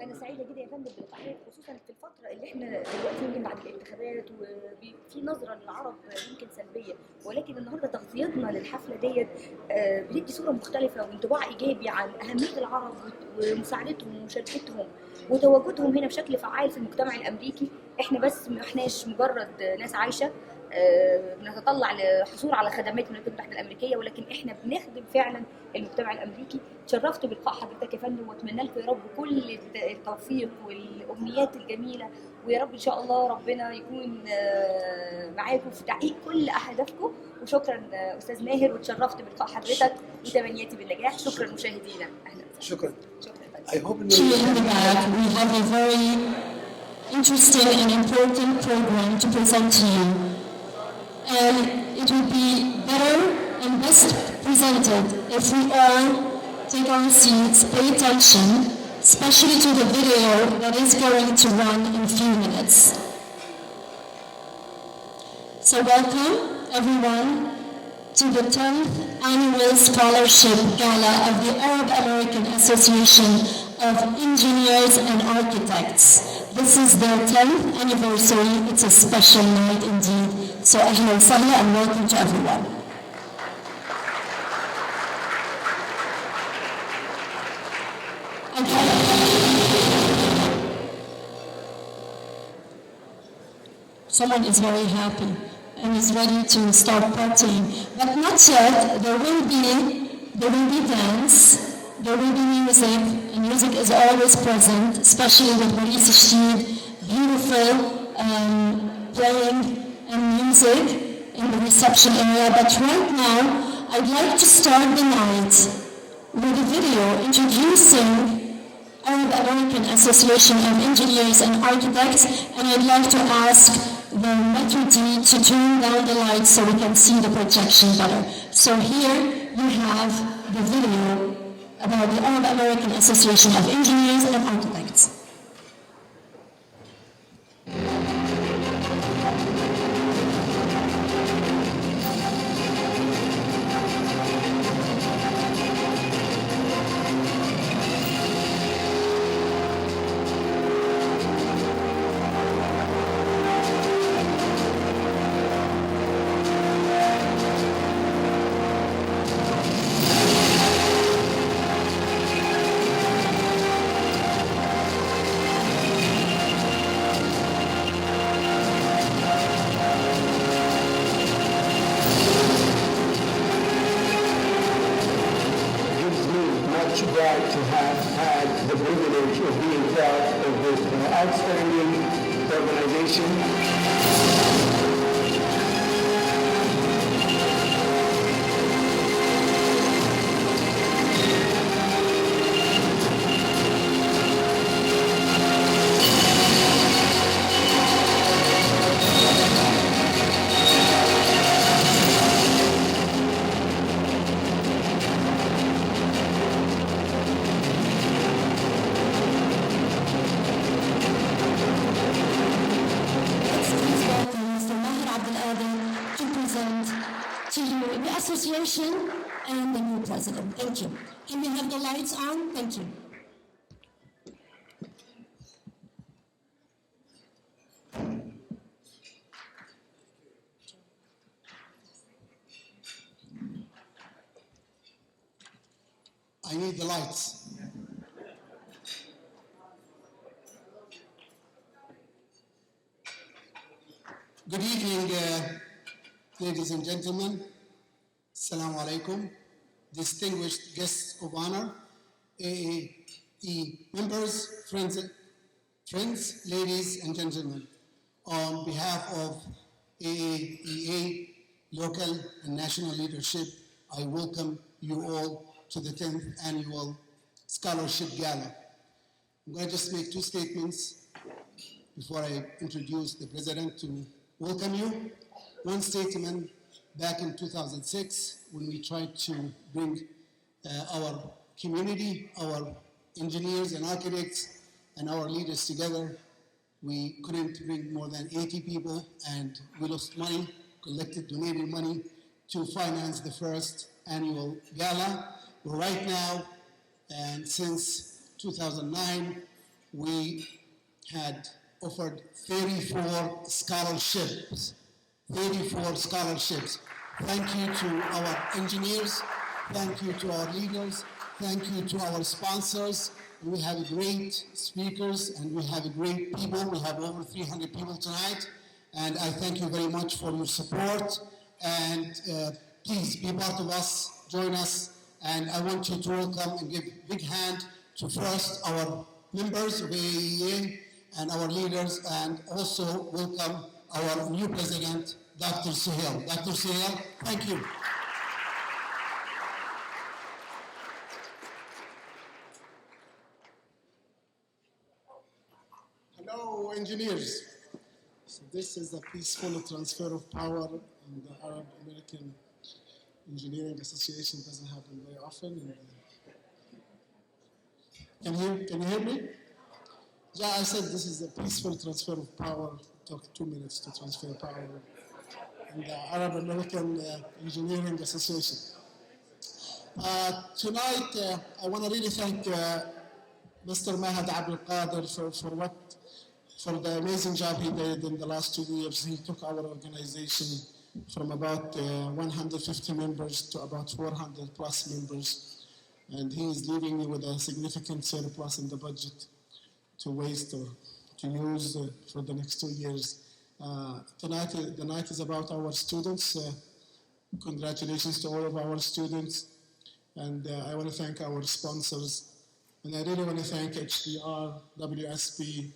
أنا سعيدة جدا يا فندم باللقاء، خصوصا في الفترة اللي احنا دلوقتي يمكن بعد الانتخابات وفي نظرة للعرب يمكن سلبية، ولكن النهارده تغطيتنا للحفلة ديت بتدي صورة مختلفة وانطباع إيجابي عن أهمية العرب ومساعدتهم ومشاركتهم وتواجدهم هنا بشكل فعال في المجتمع الأمريكي. احنا بس ما احناش مجرد ناس عايشة بنتطلع للحصول على خدمات من الولايات المتحدة الأمريكية، ولكن احنا بنخدم فعلا المجتمع الأمريكي. تشرفت بلقاء حضرتك يا فندم، واتمنى لكم يا رب كل التوفيق والامنيات الجميله، ويا رب ان شاء الله ربنا يكون معاكم في تحقيق كل اهدافكم. وشكرا استاذ ماهر، وتشرفت بلقاء حضرتك وتمنياتي بالنجاح. شكرا مشاهدينا، اهلا. شكرا. I hope we have a very interesting and important program to present to you, and it would be better and best presented if we all take our seats, pay attention, especially to the video that is going to run in a few minutes. So welcome everyone to the 10th Annual Scholarship Gala of the Arab American Association of Engineers and Architects. This is their 10th anniversary. It's a special night indeed. So ahlan wa sahlan and welcome to everyone. Someone is very happy and is ready to start partying, but not yet. There will be dance, there will be music, and music is always present, especially with Maurice Rashid, beautiful playing and music in the reception area. But right now, I'd like to start the night with a video introducing Arab American Association of Engineers and Architects, and I'd like to ask the Metro D to turn down the lights so we can see the projection better. So here you have the video about the Arab American Association of Engineers and Architects. To have had the privilege of being part of this outstanding organization. Association and the new president. Thank you. Can we have the lights on? Thank you. I need the lights. Good evening, ladies and gentlemen. Assalamu alaikum, distinguished guests of honor, AAE members, friends, ladies and gentlemen. On behalf of AAEA, local and national leadership, I welcome you all to the 10th Annual Scholarship Gala. I'm going to just make two statements before I introduce the President to welcome you. One statement: back in 2006, when we tried to bring our community, our engineers and architects and our leaders together, we couldn't bring more than 80 people, and we lost money, collected donated money to finance the first annual gala. Right now, and since 2009, we had offered 34 scholarships. 34 scholarships. Thank you to our engineers, thank you to our leaders, thank you to our sponsors. We have great speakers and we have great people. We have over 300 people tonight. And I thank you very much for your support. And please be part of us, join us. And I want you to welcome and give a big hand to first our members of AAEA and our leaders, and also welcome our new president, Dr. Suhail. Dr. Suhail, thank you. Hello, engineers. So this is the peaceful transfer of power, and the Arab American Engineering Association doesn't happen very often. And, can you hear me? Yeah, I said this is the peaceful transfer of power. It took 2 minutes to transfer power in the Arab American Engineering Association. Tonight, I want to really thank Mr. Maher Abdelqader for the amazing job he did in the last 2 years. He took our organization from about 150 members to about 400 plus members. And he is leaving me with a significant surplus in the budget to waste or to use for the next 2 years. Tonight, the night is about our students. Congratulations to all of our students. And I want to thank our sponsors. And I really want to thank HDR, WSP,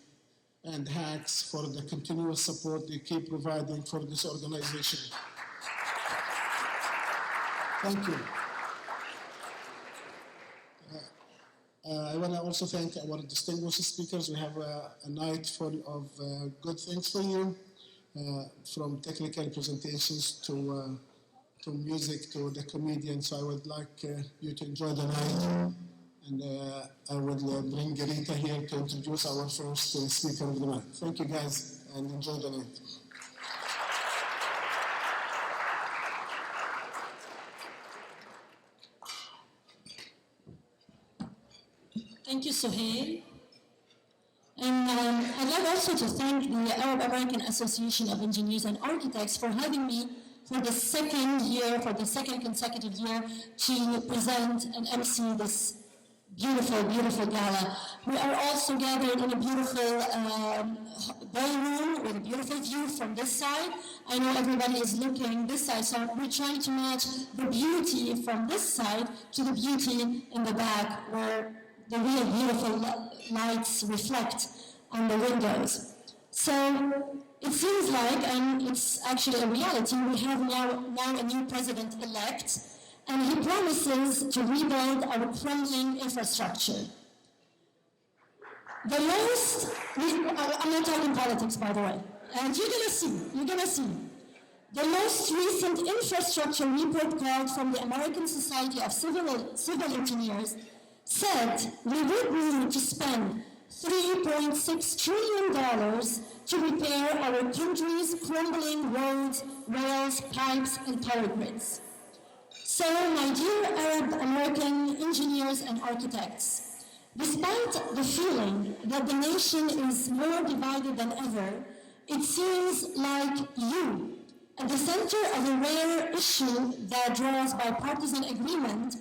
and HACS for the continuous support they keep providing for this organization. Thank you. I want to also thank our distinguished speakers. We have a night full of good things for you, from technical presentations to music to the comedians. So I would like you to enjoy the night. And I will bring Rita here to introduce our first speaker of the night. Thank you guys, and enjoy the night. Thank you, Suhail. And I'd like also to thank the Arab American Association of Engineers and Architects for having me for the second consecutive year, to present and MC this beautiful, beautiful gala. We are also gathered in a beautiful ballroom with a beautiful view from this side. I know everybody is looking this side, so we're trying to match the beauty from this side to the beauty in the back, where the real beautiful lights reflect on the windows. So it seems like, and it's actually a reality, we have now a new president-elect, and he promises to rebuild our crumbling infrastructure. I'm not talking politics, by the way, and you're gonna see. The most recent infrastructure report card from the American Society of Civil Engineers said we would need to spend $3.6 trillion to repair our country's crumbling roads, rails, pipes, and power grids. So, my dear Arab American engineers and architects, despite the feeling that the nation is more divided than ever, it seems like you, at the center of a rare issue that draws bipartisan agreement,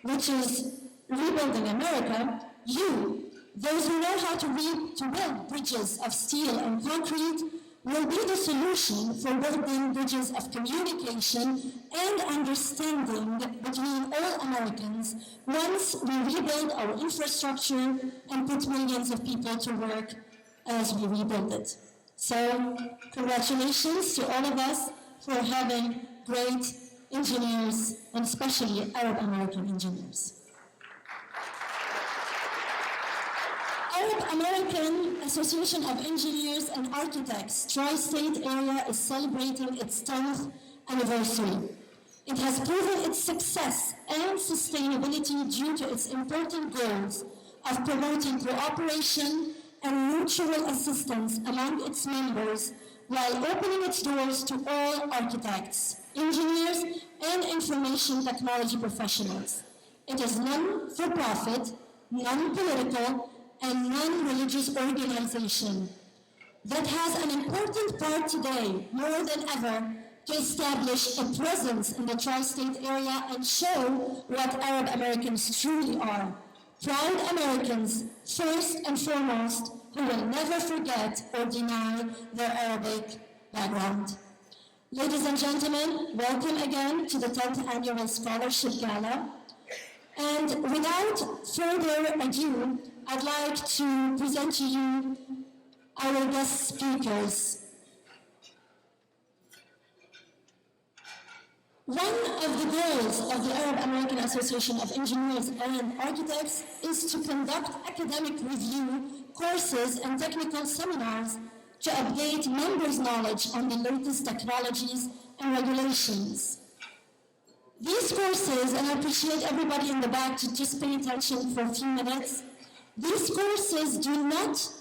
which is rebuilding America, you, those who know how to build bridges of steel and concrete, will be the solution for building bridges of communication and understanding between all Americans once we rebuild our infrastructure and put millions of people to work as we rebuild it. So, congratulations to all of us for having great engineers, and especially Arab American engineers. Arab American Association of Engineers and Architects Tri-State area is celebrating its 10th anniversary. It has proven its success and sustainability due to its important goals of promoting cooperation and mutual assistance among its members while opening its doors to all architects, engineers, and information technology professionals. It is non-for-profit, non-political, and non-religious organization that has an important part today, more than ever, to establish a presence in the Tri-State area and show what Arab Americans truly are. Proud Americans, first and foremost, who will never forget or deny their Arabic background. Ladies and gentlemen, welcome again to the 10th Annual Scholarship Gala. And without further ado, I'd like to present to you our guest speakers. One of the goals of the Arab American Association of Engineers and Architects is to conduct academic review, courses, and technical seminars to update members' knowledge on the latest technologies and regulations. These courses, and I appreciate everybody in the back to just pay attention for a few minutes, these courses do not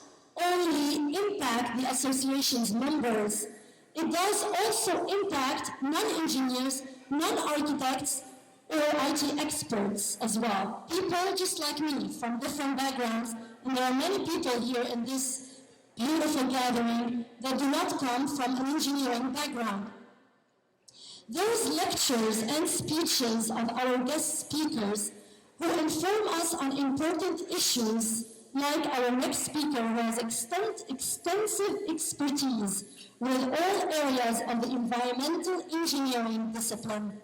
only impact the association's members, it does also impact non-engineers, non-architects, or IT experts as well. People just like me from different backgrounds, and there are many people here in this beautiful gathering that do not come from an engineering background. Those lectures and speeches of our guest speakers who inform us on important issues, like our next speaker who has extensive expertise with all areas of the environmental engineering discipline.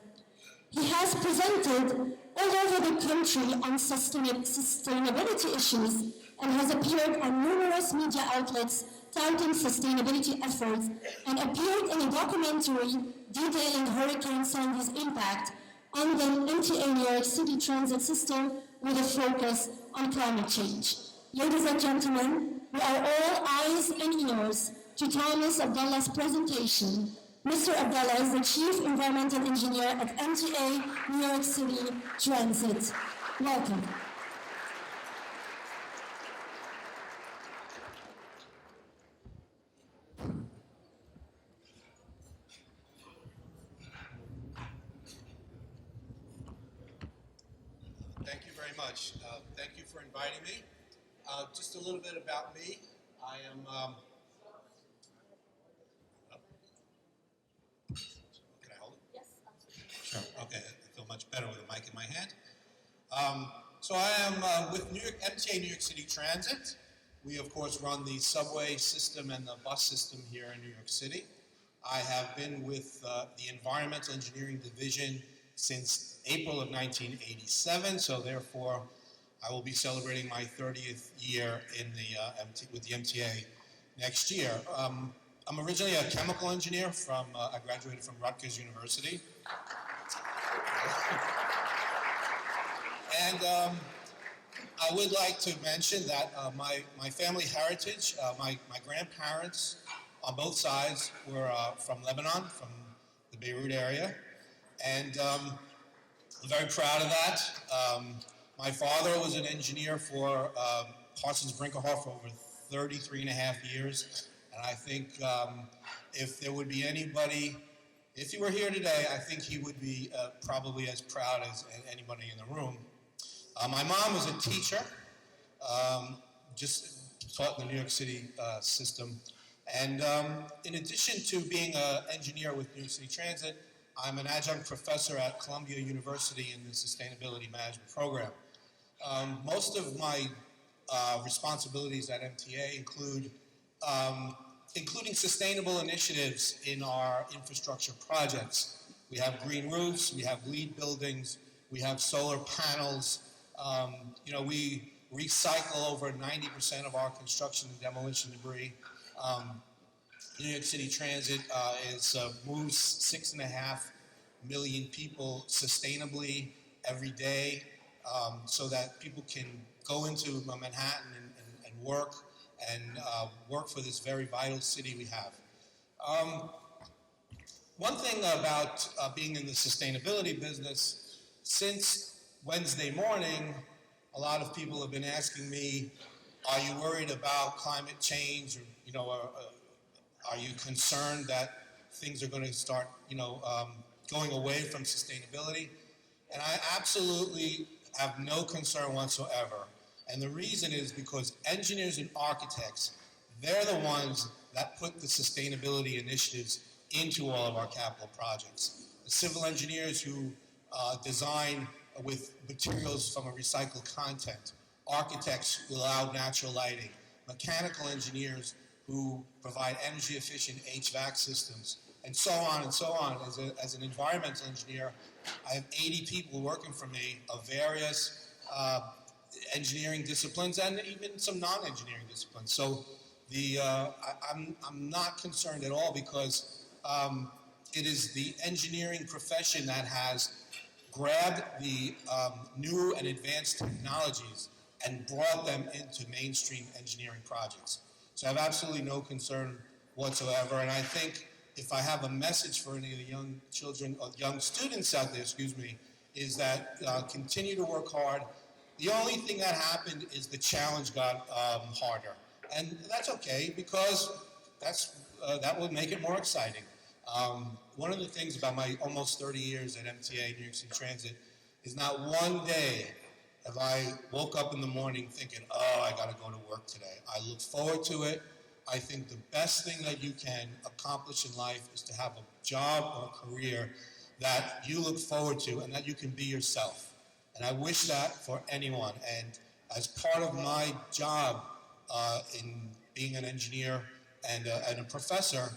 He has presented all over the country on sustainability issues and has appeared on numerous media outlets touting sustainability efforts and appeared in a documentary detailing Hurricane Sandy's impact on the MTA New York City transit system with a focus on climate change. Ladies and gentlemen, we are all eyes and ears to Thomas Abdallah's presentation. Mr. Abdallah is the Chief Environmental Engineer at MTA New York City Transit. Welcome. Thank you very much. Thank you for inviting me. Just a little bit about me. I am can I hold it? Yes, absolutely. Sure. Okay, I feel much better with a mic in my hand. So I am with MTA New York City Transit. We, of course, run the subway system and the bus system here in New York City. I have been with the Environmental Engineering Division since April of 1987, so therefore I will be celebrating my 30th year in the with the MTA next year. I'm originally a chemical engineer I graduated from Rutgers University. And I would like to mention that my family heritage, my grandparents on both sides were from Lebanon, from the Beirut area. And I'm very proud of that. My father was an engineer for Parsons Brinckerhoff for over 33 and a half years. And I think if there would be anybody, if he were here today, I think he would be probably as proud as anybody in the room. My mom was a teacher, just taught in the New York City system. And in addition to being an engineer with New York City Transit, I'm an adjunct professor at Columbia University in the Sustainability Management Program. Most of my responsibilities at MTA include including sustainable initiatives in our infrastructure projects. We have green roofs, we have LEED buildings, we have solar panels. We recycle over 90% of our construction and demolition debris. New York City Transit moves 6.5 million people sustainably every day, so that people can go into Manhattan and work for this very vital city we have. One thing about being in the sustainability business, since Wednesday morning, a lot of people have been asking me, are you worried about climate change? Or, are you concerned that things are going to start, going away from sustainability? And I absolutely have no concern whatsoever. And the reason is because engineers and architects, they're the ones that put the sustainability initiatives into all of our capital projects. The civil engineers who design with materials from a recycled content, architects who allow natural lighting, mechanical engineers who provide energy efficient HVAC systems, and so on and so on. As an environmental engineer, I have 80 people working for me of various engineering disciplines and even some non-engineering disciplines. So I'm not concerned at all because it is the engineering profession that has grabbed the new and advanced technologies and brought them into mainstream engineering projects. So I have absolutely no concern whatsoever. And I think if I have a message for any of the young children, or young students out there, is that continue to work hard. The only thing that happened is the challenge got harder. And that's okay, because that will make it more exciting. One of the things about my almost 30 years at MTA, New York City Transit, is not one day have I woke up in the morning thinking, oh, I gotta go to work today. I look forward to it. I think the best thing that you can accomplish in life is to have a job or a career that you look forward to and that you can be yourself. And I wish that for anyone. And as part of my job in being an engineer and a professor,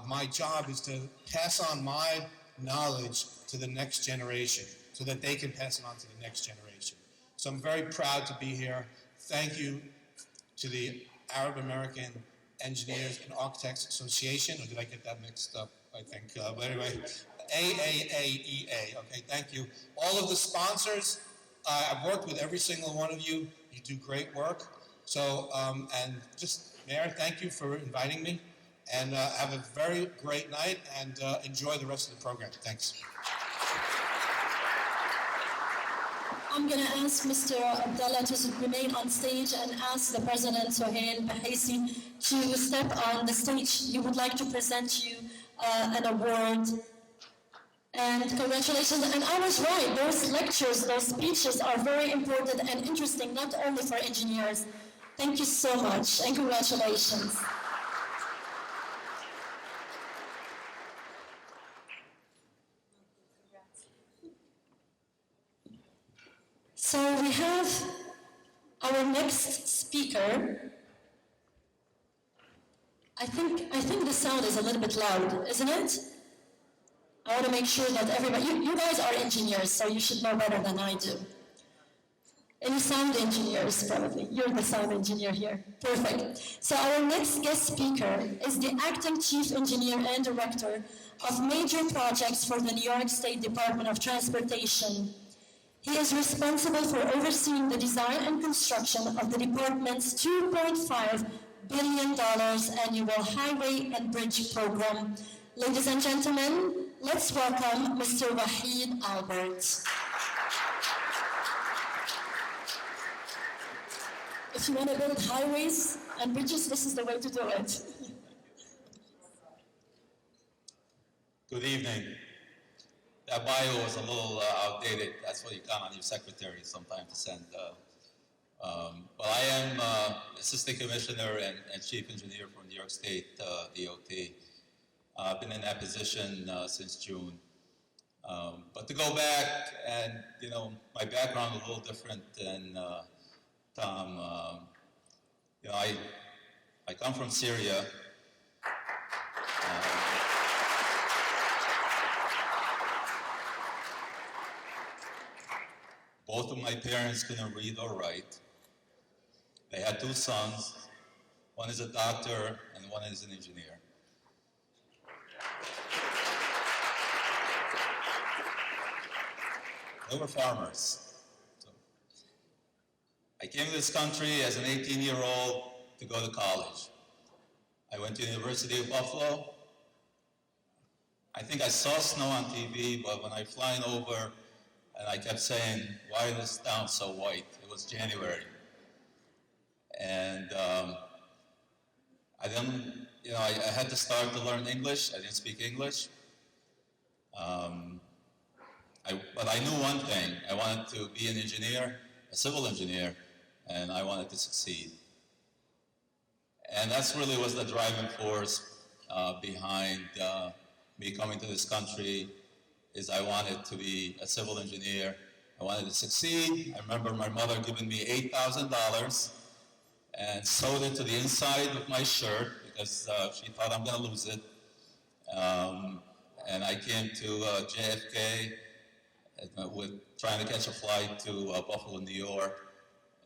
my job is to pass on my knowledge to the next generation so that they can pass it on to the next generation. So I'm very proud to be here. Thank you to the Arab American Engineers and Architects Association, or did I get that mixed up? I think, but anyway, AAAEA, okay, thank you. All of the sponsors, I've worked with every single one of you. You do great work. So, and just, Mayor, thank you for inviting me. And have a very great night and enjoy the rest of the program. Thanks. I'm going to ask Mr. Abdallah to remain on stage and ask the President, Sohail Bahaisi, to step on the stage. He would like to present you an award. And congratulations. And I was right, those lectures, those speeches are very important and interesting, not only for engineers. Thank you so much, and congratulations. So we have our next speaker. I think the sound is a little bit loud, isn't it? I want to make sure that everybody, you guys are engineers, so you should know better than I do. Any sound engineers, probably. You're the sound engineer here. Perfect. So our next guest speaker is the Acting Chief Engineer and Director of Major Projects for the New York State Department of Transportation. He is responsible for overseeing the design and construction of the department's $2.5 billion annual highway and bridge program. Ladies and gentlemen, let's welcome Mr. Wahid Albert. If you want to build highways and bridges, this is the way to do it. Good evening. That bio was a little outdated. That's what you count on your secretary sometime to send. Well, I am Assistant Commissioner and Chief Engineer for New York State DOT. I've been in that position since June. But to go back, and my background is a little different than Tom. I come from Syria. Both of my parents couldn't read or write. They had two sons. One is a doctor and one is an engineer. They were farmers. So I came to this country as an 18-year-old to go to college. I went to the University of Buffalo. I think I saw snow on TV, but when I flying over, and I kept saying, why is this town so white? It was January. And I had to start to learn English. I didn't speak English. But I knew one thing. I wanted to be an engineer, a civil engineer, and I wanted to succeed. And that's really was the driving force behind me coming to this country, is I wanted to be a civil engineer. I wanted to succeed. I remember my mother giving me $8,000 and sewed it to the inside of my shirt because she thought I'm gonna lose it. And I came to JFK with trying to catch a flight to Buffalo, New York,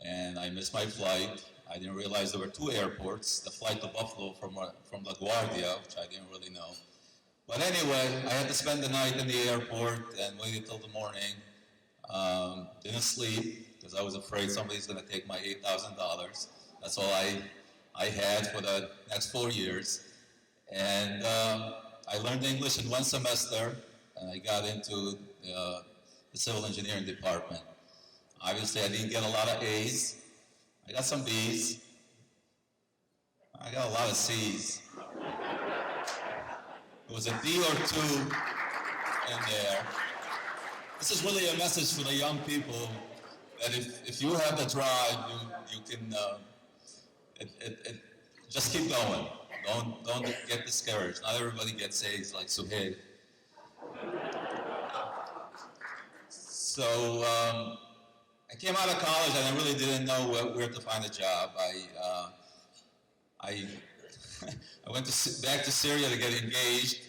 and I missed my flight. I didn't realize there were two airports, the flight to Buffalo from LaGuardia, which I didn't really know. But anyway, I had to spend the night in the airport and waited till the morning. Didn't sleep because I was afraid somebody's gonna take my $8,000. That's all I had for the next 4 years. And I learned English in one semester, and I got into the civil engineering department. Obviously, I didn't get a lot of A's. I got some B's. I got a lot of C's. It was a D or two in there. This is really a message for the young people that if you have the drive, you can just keep going. Don't get discouraged. Not everybody gets A's like Suhail. So I came out of college and I really didn't know where to find a job. I went back to Syria to get engaged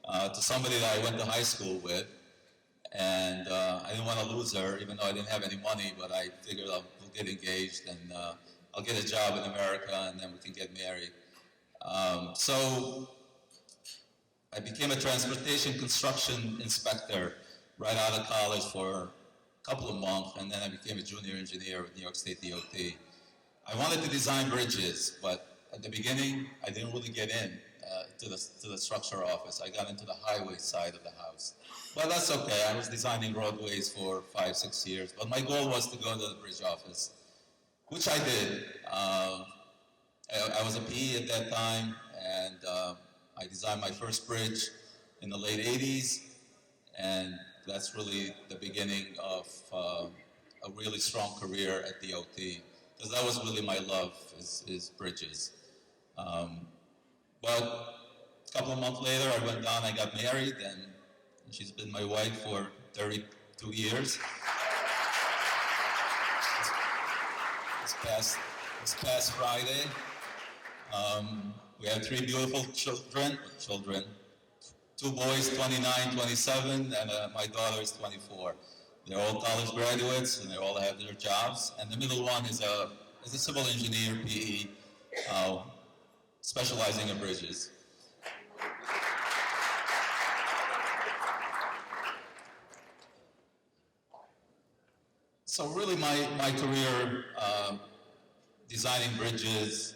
to somebody that I went to high school with. And I didn't want to lose her, even though I didn't have any money, but I figured we'll get engaged and I'll get a job in America and then we can get married. So I became a transportation construction inspector right out of college for a couple of months, and then I became a junior engineer with New York State DOT. I wanted to design bridges, but at the beginning, I didn't really get in to the structure office. I got into the highway side of the house. But that's okay. I was designing roadways for 5, 6 years, but my goal was to go to the bridge office, which I did. I was a PE at that time, and I designed my first bridge in the late 80s, and that's really the beginning of a really strong career at DOT, because that was really my love, is bridges. But a couple of months later, I went down, I got married, and she's been my wife for 32 years. This past Friday, we have 3 beautiful children. 2 boys, 29, 27, and my daughter is 24. They're all college graduates, and they all have their jobs. And the middle one is a civil engineer, PE, specializing in bridges. So really my career designing bridges,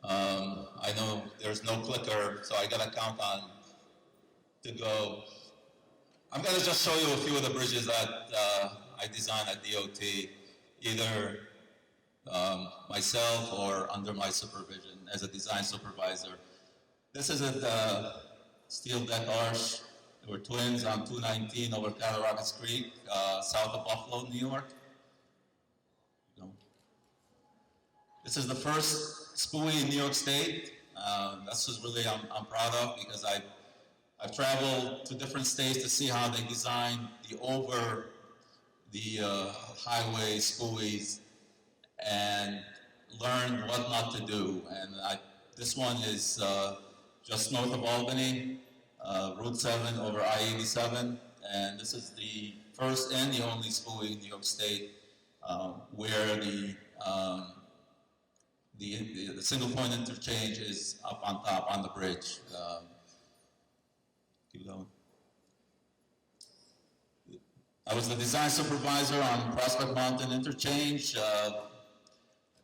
I know there's no clicker, so I got to count on to go. I'm going to just show you a few of the bridges that I designed at DOT, either myself or under my supervision as a design supervisor. This is a steel deck arch. There were twins on 219 over Cattaraugus Creek, south of Buffalo, New York. This is the first SPUI in New York State. That's just really I'm proud of, because I've traveled to different states to see how they design the highway SPUIs and learn what not to do. And this one is just north of Albany, Route 7 over I-87, and this is the first and the only SPUI in New York State where the single point interchange is up on top on the bridge. Keep going. I was the design supervisor on Prospect Mountain Interchange,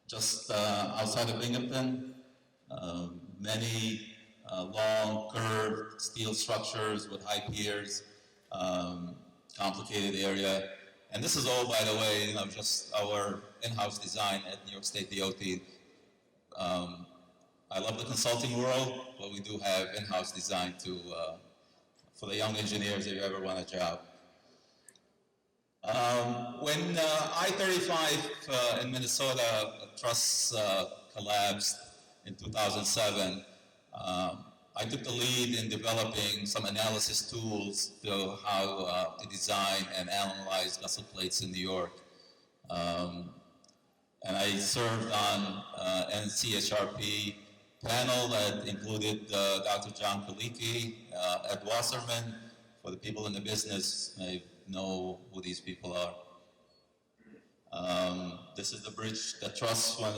just outside of Binghamton. Many long, curved steel structures with high piers, complicated area. And this is all, by the way, just our in-house design at New York State DOT. I love the consulting world, but we do have in-house design for the young engineers if you ever want a job. When I-35 in Minnesota truss collapsed in 2007, I took the lead in developing some analysis tools to how to design and analyze vessel plates in New York. And I served on NCHRP panel that included Dr. John Kaliki, Ed Wasserman. For the people in the business, may know who these people are. This is the bridge, the truss when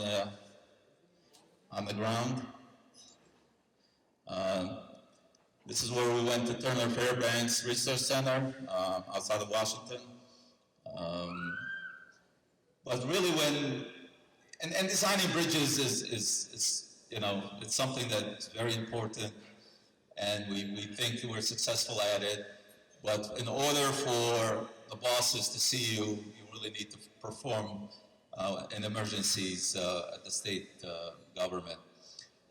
on the ground. This is where we went to Turner Fairbanks Research Center outside of Washington. But really and designing bridges is you know, it's something that's very important, and we think we're successful at it. But in order for the bosses to see you, you really need to perform in emergencies at the state government.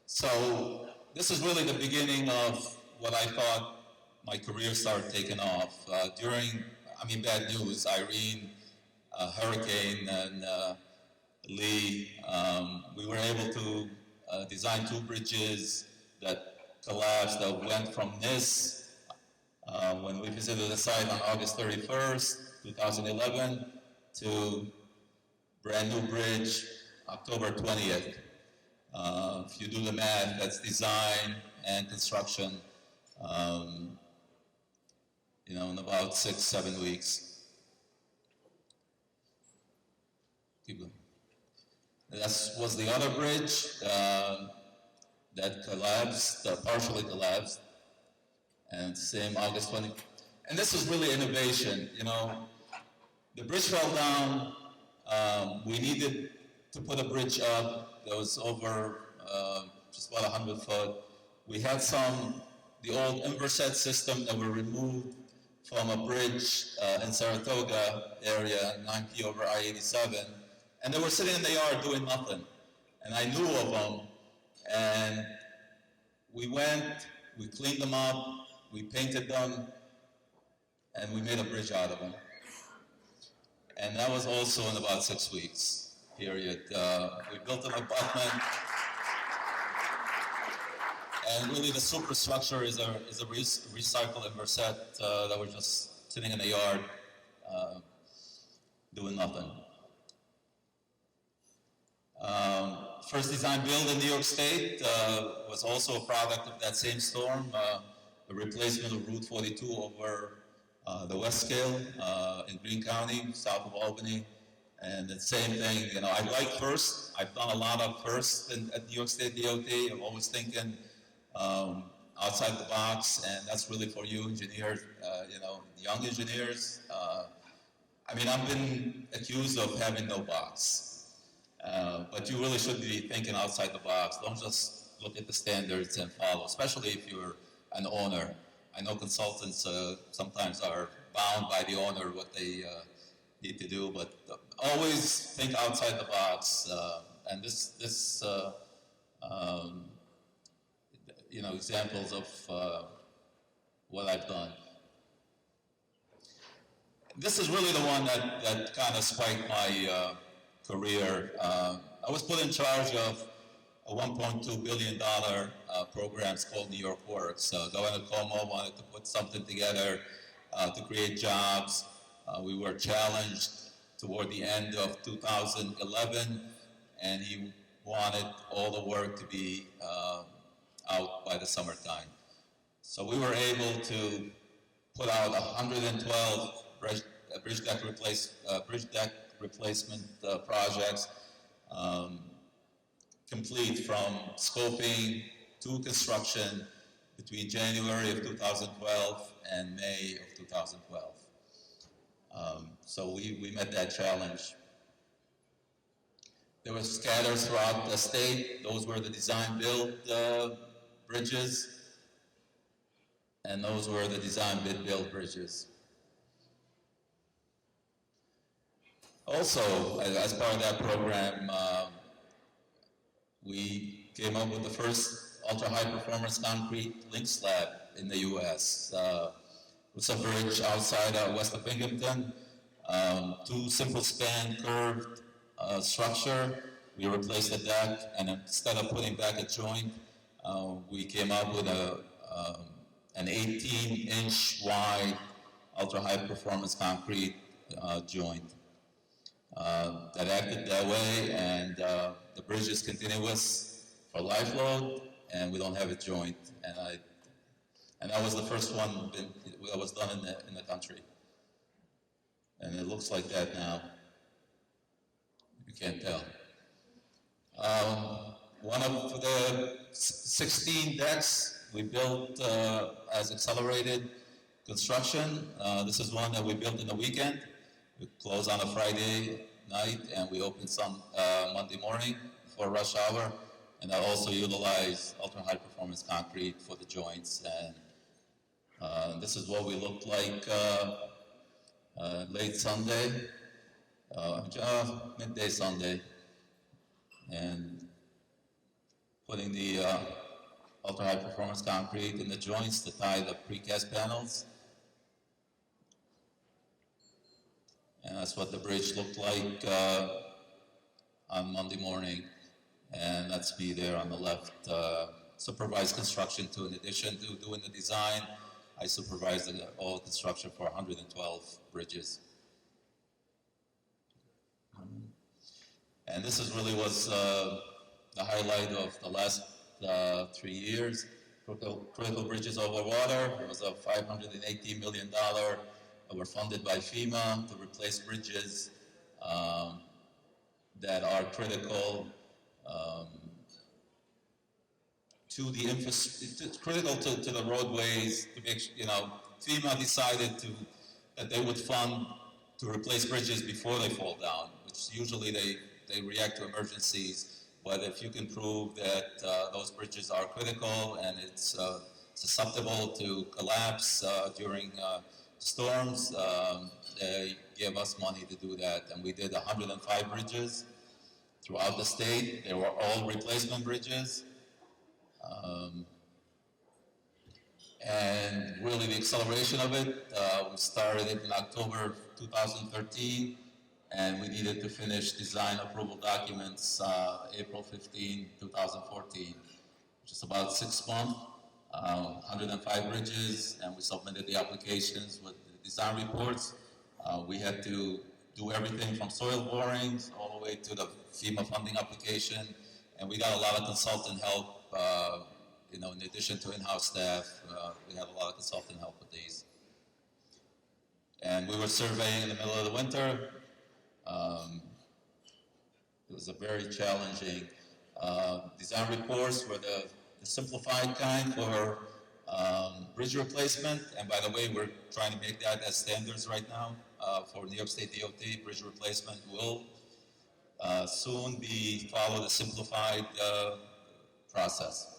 So this is really the beginning of what I thought my career started taking off. During, bad news, Irene, hurricane, and Lee, we were able to design 2 bridges that collapsed, that went from NIS, when we visited the site on August 31st, 2011, to brand new bridge, October 20th. If you do the math, that's design and construction, in about 6-7 weeks. Keep going. That was the other bridge that collapsed, partially collapsed, and same August 20. And this is really innovation, The bridge fell down. We needed to put a bridge up that was over just about 100 foot. We had the old Inverset system that were removed from a bridge in Saratoga area, 9P over I-87, and they were sitting in the yard doing nothing. And I knew of them, and we went, we cleaned them up, we painted them, and we made a bridge out of them. And that was also in about 6 weeks, period. We built an abutment, and really the superstructure is a recycled Inverset that were just sitting in the yard doing nothing. First design build in New York State was also a product of that same storm, the replacement of Route 42 over the West Scale in Greene County, south of Albany. And the same thing, I like first. I've done a lot of firsts at New York State DOT. I'm always thinking outside the box, and that's really for you engineers, young engineers. I've been accused of having no box. But you really should be thinking outside the box. Don't just look at the standards and follow, especially if you're an owner. I know consultants sometimes are bound by the owner, what they need to do, but always think outside the box. And examples of what I've done. This is really the one that kind of spiked my career. I was put in charge of a $1.2 billion program called New York Works. Governor Cuomo wanted to put something together to create jobs. We were challenged toward the end of 2011, and he wanted all the work to be out by the summertime. So we were able to put out 112 bridge deck replacement projects, complete from scoping to construction between January of 2012 and May of 2012. So we met that challenge. There were scatters throughout the state. Those were the design-build bridges, and those were the design-bid-build bridges. Also, as part of that program, we came up with the first ultra-high-performance concrete link slab in the U.S. It's a bridge outside west of Binghamton. Two simple span curved structure. We replaced the deck, and instead of putting back a joint, we came up with an 18-inch wide ultra-high performance concrete joint that acted that way, and the bridge is continuous for life load, and we don't have a joint. And that was the first one that was done in the country. And it looks like that now. You can't tell. One of the 16 decks we built as accelerated construction. This is one that we built in the weekend. We closed on a Friday night and we opened some Monday morning before rush hour. And I also utilize ultra-high performance concrete for the joints. And this is what we looked like late Sunday, midday Sunday. And putting the ultra-high performance concrete in the joints to tie the precast panels. And that's what the bridge looked like on Monday morning. And that's me there on the left. Supervised construction too. In addition to doing the design, I supervised all construction for 112 bridges. And this is really was the highlight of the last 3 years. Critical bridges over water. It was a $580 million that were funded by FEMA to replace bridges that are critical to the critical to the roadways. To make, FEMA decided that they would fund to replace bridges before they fall down, which usually they react to emergencies. But if you can prove that those bridges are critical and it's susceptible to collapse during storms, they gave us money to do that. And we did 105 bridges throughout the state. They were all replacement bridges. And really the acceleration of it, we started it in October 2013. And we needed to finish design approval documents April 15, 2014, which is about 6 months, 105 bridges, and we submitted the applications with the design reports. We had to do everything from soil borings all the way to the FEMA funding application, and we got a lot of consultant help, in addition to in-house staff, we had a lot of consultant help with these. And we were surveying in the middle of the winter. It was a very challenging design reports were the simplified kind for bridge replacement. And by the way, we're trying to make that as standards right now for New York State DOT. Bridge replacement will soon follow the simplified process.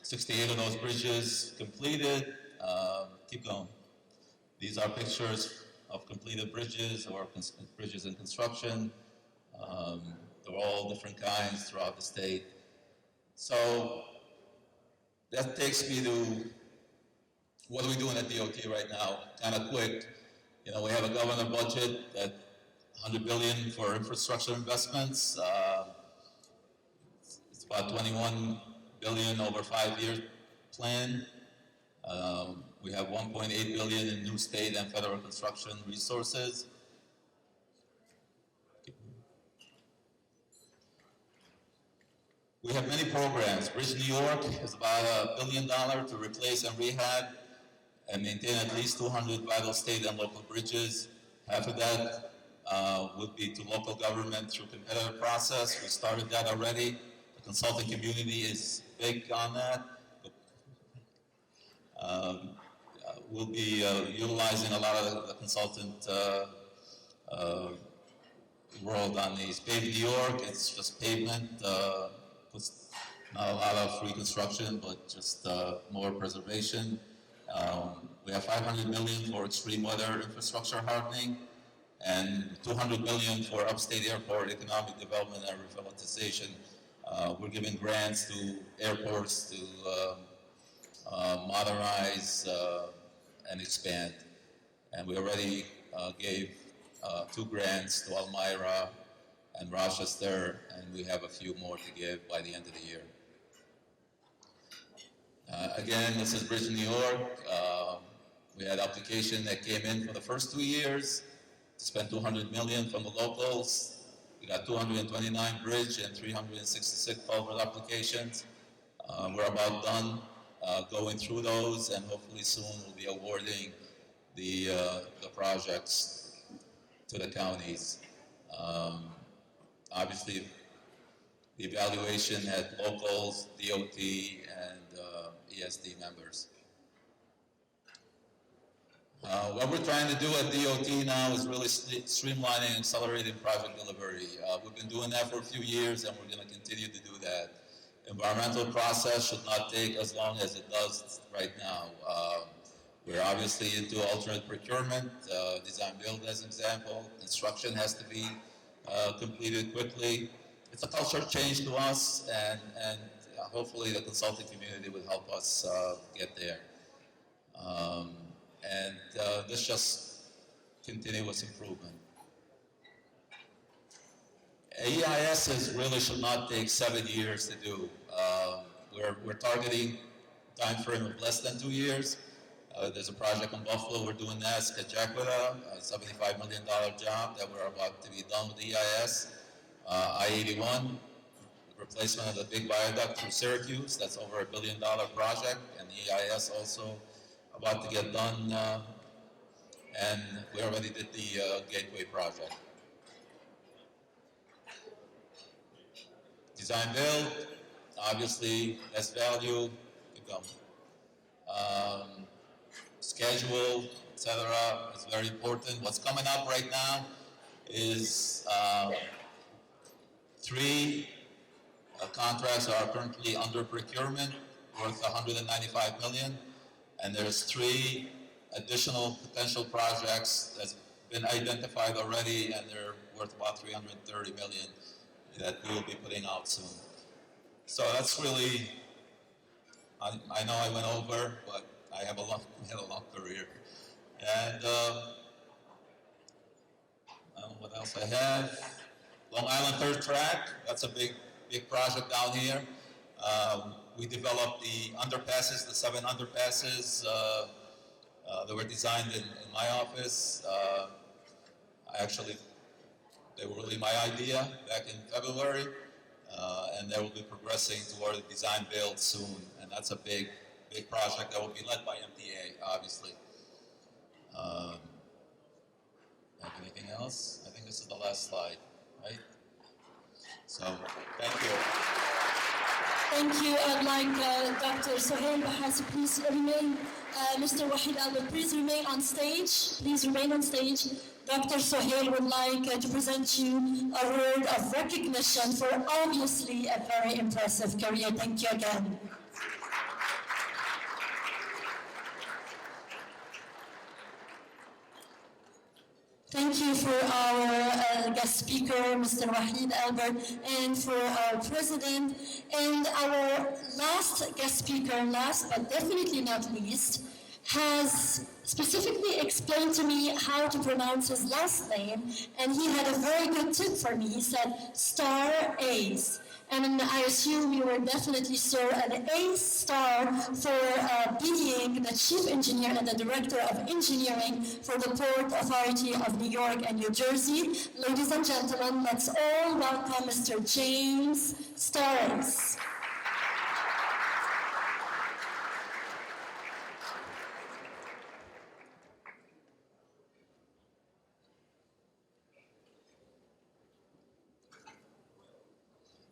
68 of those bridges completed. Keep going. These are pictures of completed bridges or bridges in construction. They're all different kinds throughout the state. So that takes me to what are we doing at DOT right now? Kind of quick. We have a governor budget that $100 billion for infrastructure investments. It's about $21 billion over 5-year plan. We have $1.8 billion in new state and federal construction resources. We have many programs. Bridge New York is about $1 billion to replace and rehab and maintain at least 200 vital state and local bridges. Half of that would be to local government through competitive process. We started that already. The consulting community is big on that. We'll be utilizing a lot of the consultant world on these. Pave New York, it's just pavement, not a lot of reconstruction, but just more preservation. We have $500 million for extreme weather infrastructure hardening, and $200 million for upstate airport economic development and revitalization. We're giving grants to airports to modernize and expand. And we already gave 2 grants to Elmira and Rochester, and we have a few more to give by the end of the year. Again, this is Bridge New York. We had application that came in for the first 2 years to spend $200 million from the locals. We got 229 bridge and 366 culvert applications. We're about done going through those, and hopefully soon we'll be awarding the projects to the counties. Obviously, the evaluation had locals, DOT, and ESD members. What we're trying to do at DOT now is really streamlining and accelerating project delivery. We've been doing that for a few years, and we're going to continue to do that. Environmental process should not take as long as it does right now. We're obviously into alternate procurement, design build as an example. Construction has to be completed quickly. It's a culture change to us, and hopefully the consulting community will help us get there. This just continuous improvement. AEIS really should not take 7 years to do. We're targeting a time frame of less than 2 years. There's a project in Buffalo we're doing that, Skajackwada, a $75 million job that we're about to be done with EIS. I-81, replacement of the big viaduct through Syracuse, that's over $1 billion project, and the EIS also about to get done, and we already did the Gateway project. Design build, obviously, best value, keep going. Schedule, etc., is very important. What's coming up right now is 3 contracts are currently under procurement, worth $195 million, and there's 3 additional potential projects that's been identified already, and they're worth about $330 million that we will be putting out soon. So that's really, I know I went over, but I have we had a long career. And what else I have? Long Island Third Track, that's a big project down here. We developed the underpasses, the 7 underpasses that were designed in my office. They were really my idea back in February, and they will be progressing toward a design build soon, and that's a big project that will be led by MTA, obviously. Have anything else? I think this is the last slide, right? So, thank you. Thank you. I'd like Dr. Sohail Bahas, please remain. Mr. Wahid Albert, please remain on stage. Please remain on stage. Dr. Sohail would like to present you a word of recognition for obviously a very impressive career. Thank you again. Thank you for our guest speaker, Mr. Wahid Albert, and for our president, and our last guest speaker, last but definitely not least, has specifically explained to me how to pronounce his last name, and he had a very good tip for me. He said, Star A's. And I assume you were definitely, sir, an A star for being the chief engineer and the director of engineering for the Port Authority of New York and New Jersey. Ladies and gentlemen, let's all welcome Mr. James Starrs.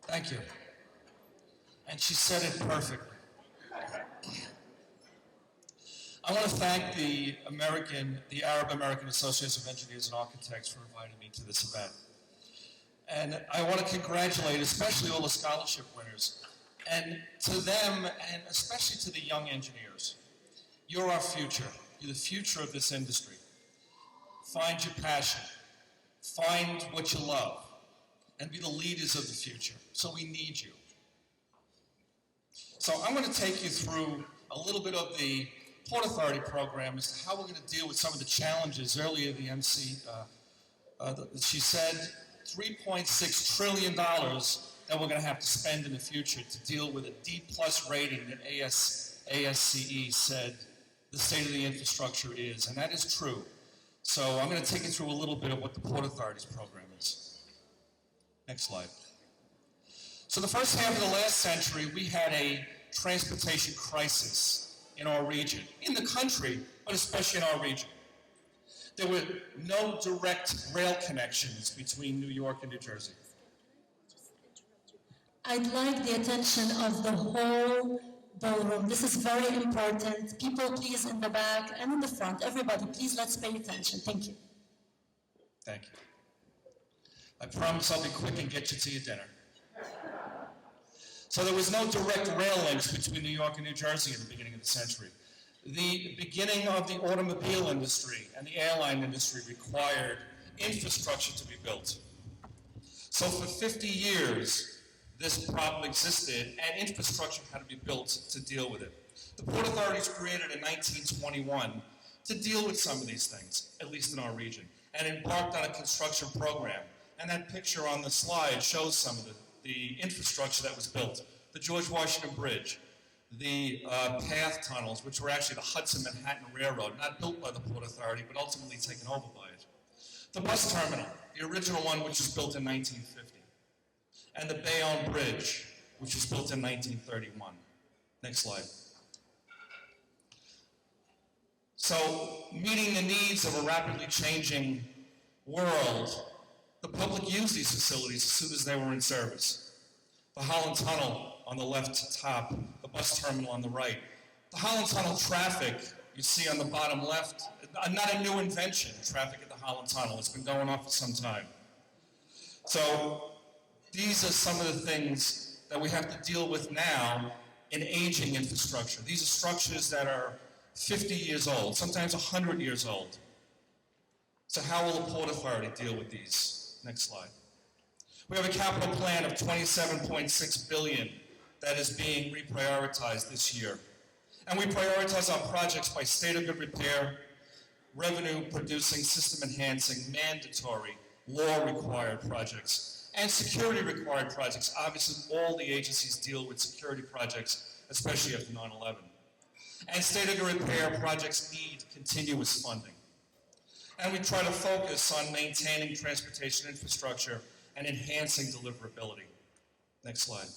Thank you. And she said it perfectly. I want to thank the Arab American Association of Engineers and Architects for inviting me to this event. And I want to congratulate especially all the scholarship winners, and to them, and especially to the young engineers. You're our future. You're the future of this industry. Find your passion. Find what you love. And be the leaders of the future. So we need you. So I'm going to take you through a little bit of the Port Authority program as to how we're going to deal with some of the challenges. Earlier, the MC, she said $3.6 trillion that we're going to have to spend in the future to deal with a D+ rating that ASCE said the state of the infrastructure is, and that is true. So I'm going to take you through a little bit of what the Port Authority's program is. Next slide. So the first half of the last century, we had a transportation crisis in our region, in the country, but especially in our region. There were no direct rail connections between New York and New Jersey. I'd like the attention of the whole ballroom. This is very important. People, please, in the back and in the front, everybody, please, let's pay attention. Thank you. Thank you. I promise I'll be quick and get you to your dinner. So there was no direct rail links between New York and New Jersey at the beginning of the century. The beginning of the automobile industry and the airline industry required infrastructure to be built. So for 50 years, this problem existed and infrastructure had to be built to deal with it. The Port Authority was created in 1921 to deal with some of these things, at least in our region, and embarked on a construction program. And that picture on the slide shows some of the infrastructure that was built. The George Washington Bridge, the path tunnels, which were actually the Hudson-Manhattan Railroad, not built by the Port Authority, but ultimately taken over by it. The bus terminal, the original one, which was built in 1950. And the Bayonne Bridge, which was built in 1931. Next slide. So, meeting the needs of a rapidly changing world, the public used these facilities as soon as they were in service. The Holland Tunnel on the left top, the bus terminal on the right. The Holland Tunnel traffic, you see on the bottom left, not a new invention, traffic at the Holland Tunnel. It's been going on for some time. So, these are some of the things that we have to deal with now in aging infrastructure. These are structures that are 50 years old, sometimes 100 years old. So how will the Port Authority deal with these? Next slide. We have a capital plan of $27.6 billion that is being reprioritized this year. And we prioritize our projects by state of good repair, revenue producing, system enhancing, mandatory, law required projects, and security required projects. Obviously, all the agencies deal with security projects, especially after 9/11. And state of good repair projects need continuous funding. And we try to focus on maintaining transportation infrastructure and enhancing deliverability. Next slide.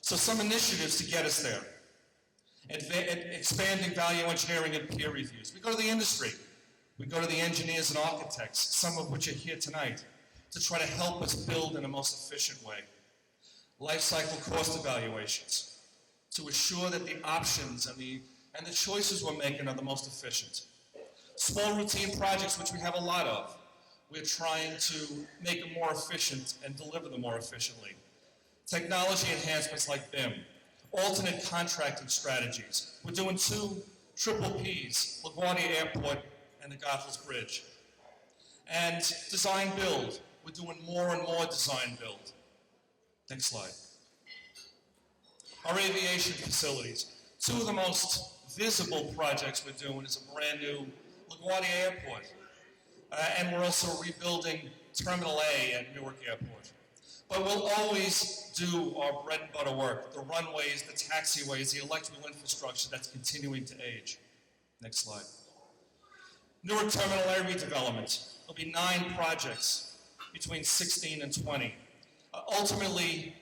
So some initiatives to get us there. Expanding value engineering and peer reviews. We go to the industry. We go to the engineers and architects, some of which are here tonight, to try to help us build in the most efficient way. Life cycle cost evaluations to assure that the options and the choices we're making are the most efficient. Small routine projects, which we have a lot of, we're trying to make them more efficient and deliver them more efficiently. Technology enhancements like BIM, alternate contracting strategies. We're doing 2 triple Ps, LaGuardia Airport and the Goethals Bridge. And design build. We're doing more and more design build. Next slide. Our aviation facilities. 2 of the most visible projects we're doing is a brand new LaGuardia Airport. And we're also rebuilding Terminal A at Newark Airport. But we'll always do our bread and butter work, the runways, the taxiways, the electrical infrastructure that's continuing to age. Next slide. Newark Terminal A redevelopment. There'll be 9 projects between 16 and 20, ultimately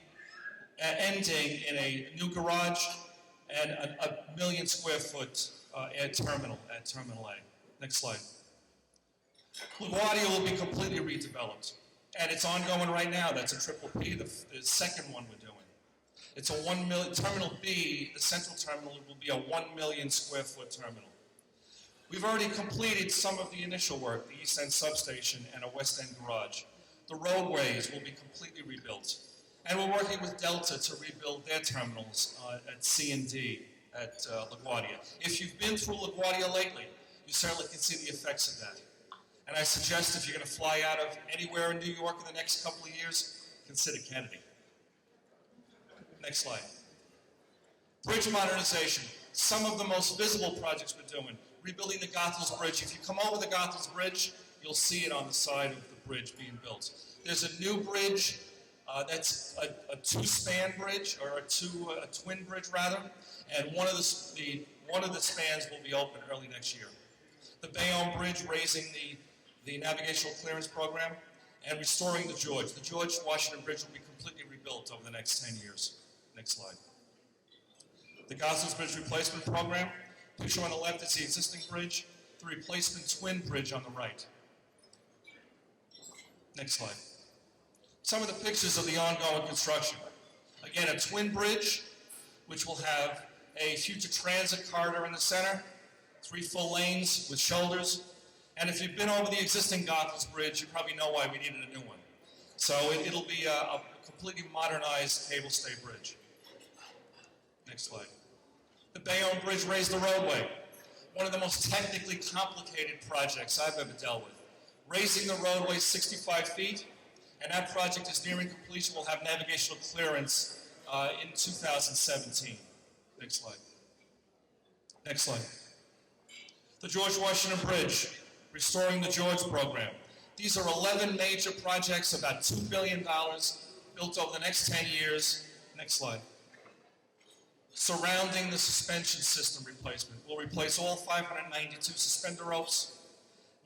ending in a new garage and a 1 million square foot terminal at Terminal A. Next slide. LaGuardia will be completely redeveloped, and it's ongoing right now. That's a triple P, the second one we're doing. It's a 1 million, Terminal B, the central terminal, will be a 1 million square foot terminal. We've already completed some of the initial work, the East End substation and a West End garage. The roadways will be completely rebuilt. And we're working with Delta to rebuild their terminals at C and D at LaGuardia. If you've been through LaGuardia lately, you certainly can see the effects of that. And I suggest if you're going to fly out of anywhere in New York in the next couple of years, consider Kennedy. Next slide. Bridge modernization. Some of the most visible projects we're doing, rebuilding the Goethals Bridge. If you come over the Goethals Bridge, you'll see it on the side of the bridge being built. There's a new bridge that's a two-span bridge, or a twin bridge rather, and one of the spans will be open early next year. The Bayonne Bridge, raising the navigational clearance program, and restoring the George. The George Washington Bridge will be completely rebuilt over the next 10 years. Next slide. The Goethals Bridge Replacement Program. Picture on the left is the existing bridge, the replacement twin bridge on the right. Next slide. Some of the pictures of the ongoing construction. Again, a twin bridge, which will have a future transit corridor in the center, 3 full lanes with shoulders. And if you've been over the existing Goethals Bridge, you probably know why we needed a new one. So it'll be a completely modernized cable stay bridge. Next slide. The Bayonne Bridge raised the roadway. One of the most technically complicated projects I've ever dealt with. Raising the roadway 65 feet, and that project is nearing completion. We'll have navigational clearance in 2017. Next slide. Next slide. The George Washington Bridge, restoring the George program. These are 11 major projects, about $2 billion, built over the next 10 years. Next slide. Surrounding the suspension system replacement. We'll replace all 592 suspender ropes.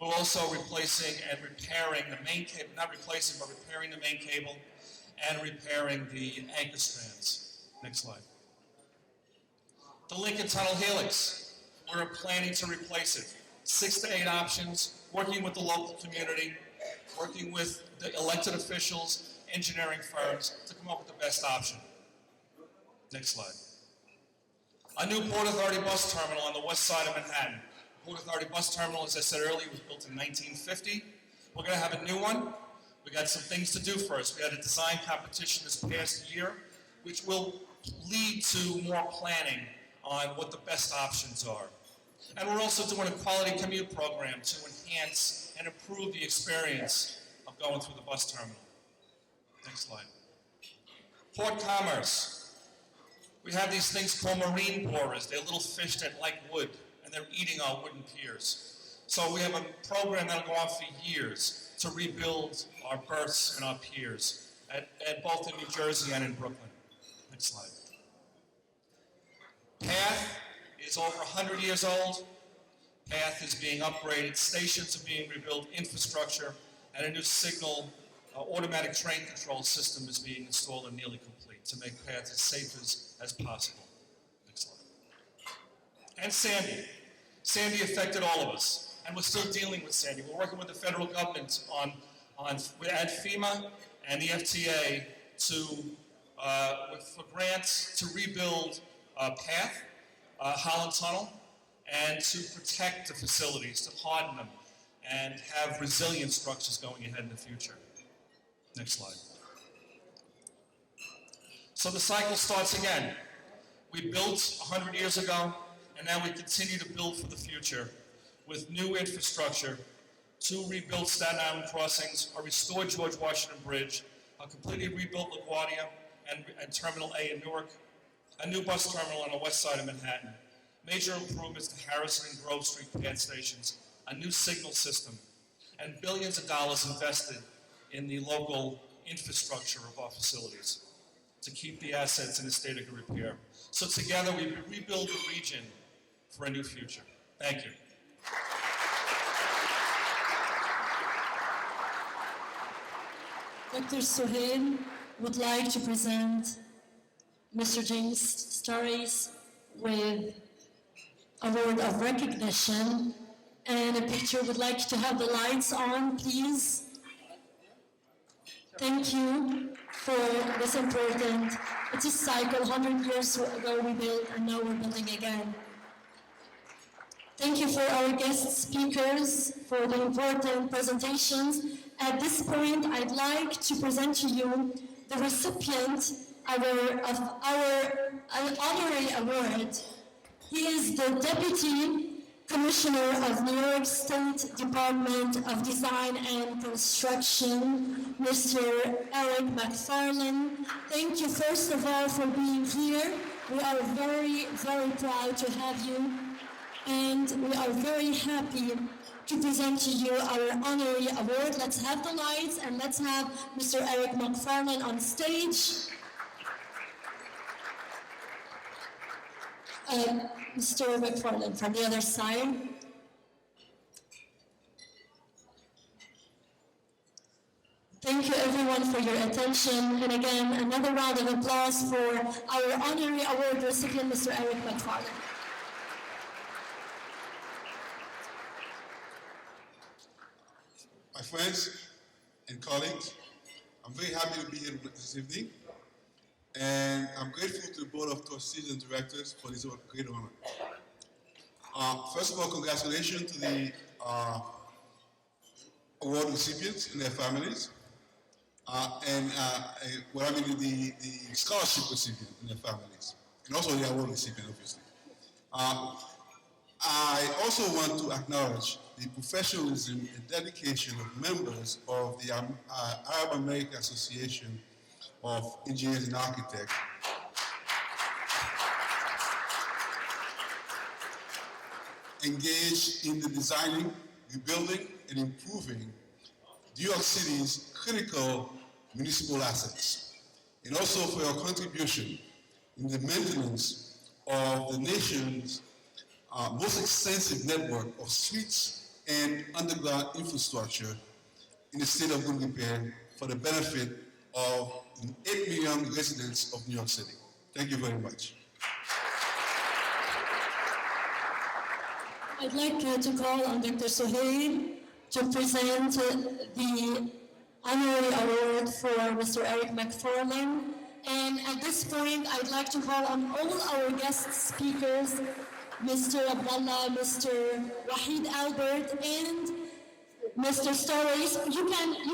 We're also replacing and repairing the main cable, not replacing, but repairing the main cable and repairing the anchor strands. Next slide. The Lincoln Tunnel Helix, we're planning to replace it. 6 to 8 options, working with the local community, working with the elected officials, engineering firms to come up with the best option. Next slide. A new Port Authority bus terminal on the west side of Manhattan. Port Authority bus terminal, as I said earlier, was built in 1950. We're going to have a new one. We got some things to do first. We had a design competition this past year, which will lead to more planning on what the best options are. And we're also doing a quality commute program to enhance and improve the experience of going through the bus terminal. Next slide. Port commerce. We have these things called marine borers. They're little fish that like wood, and they're eating our wooden piers. So we have a program that'll go on for years to rebuild our berths and our piers, at both in New Jersey and in Brooklyn. Next slide. PATH is over 100 years old. PATH is being upgraded, stations are being rebuilt, infrastructure, and a new signal automatic train control system is being installed and nearly complete to make PATH as safe as possible. Next slide. And Sandy. Sandy affected all of us, and we're still dealing with Sandy. We're working with the federal government at FEMA and the FTA for grants to rebuild PATH, Holland Tunnel, and to protect the facilities, to harden them, and have resilient structures going ahead in the future. Next slide. So the cycle starts again. We built 100 years ago, and now we continue to build for the future with new infrastructure, 2 rebuilt Staten Island crossings, a restored George Washington Bridge, a completely rebuilt LaGuardia and Terminal A in Newark, a new bus terminal on the west side of Manhattan, major improvements to Harrison and Grove Street PATH stations, a new signal system, and billions of dollars invested in the local infrastructure of our facilities to keep the assets in a state of good repair. So together we rebuild the region for a new future. Thank you. Dr. Sohail would like to present Mr. James Starries with a word of recognition and a picture. Would like to have the lights on, please. Thank you for this important, it's a cycle. 100 years ago we built, and now we're building again. Thank you for our guest speakers for the important presentations. At this point, I'd like to present to you the recipient of our honorary award. He is the Deputy Commissioner of New York State Department of Design and Construction, Mr. Eric McFarland. Thank you, first of all, for being here. We are very, very proud to have you, and we are very happy to present to you our honorary award. Let's have the lights, and let's have Mr. Eric McFarlane on stage. Mr. McFarlane from the other side. Thank you everyone for your attention, and again, another round of applause for our honorary award recipient, Mr. Eric McFarlane. My friends and colleagues, I'm very happy to be here this evening, and I'm grateful to the Board of Trustees and Directors for this great honor. First of all, congratulations to the award recipients and their families, the scholarship recipient and their families, and also the award recipient, obviously. I also want to acknowledge the professionalism and dedication of members of the Arab American Association of Engineers and Architects, engaged in the designing, rebuilding, and improving New York City's critical municipal assets, and also for your contribution in the maintenance of the nation's most extensive network of streets and underground infrastructure in the state of good repair for the benefit of 8 million residents of New York City. Thank you very much. I'd like to call on Dr. Suhail to present the honorary award for Mr. Eric McFarlane. And at this point, I'd like to call on all our guest speakers, Mr. Abdullah, Mr. Wahid Albert, and Mr. Stories. You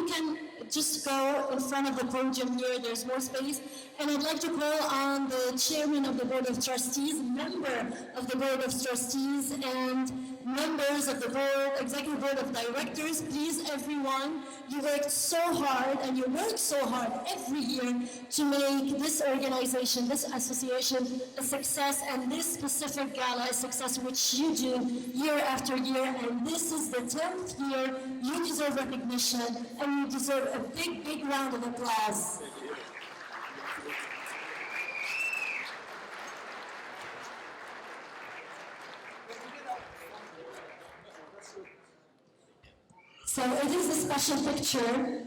can just go in front of the podium here, there's more space. And I'd like to call on the chairman of the Board of Trustees, member of the Board of Trustees, and members of the board, executive board of directors. Please, everyone, you worked so hard, and you work so hard every year to make this organization, this association, a success, and this specific gala a success, which you do year after year. And this is the 10th year. You deserve recognition, and you deserve a big, big round of applause. So it is a special picture.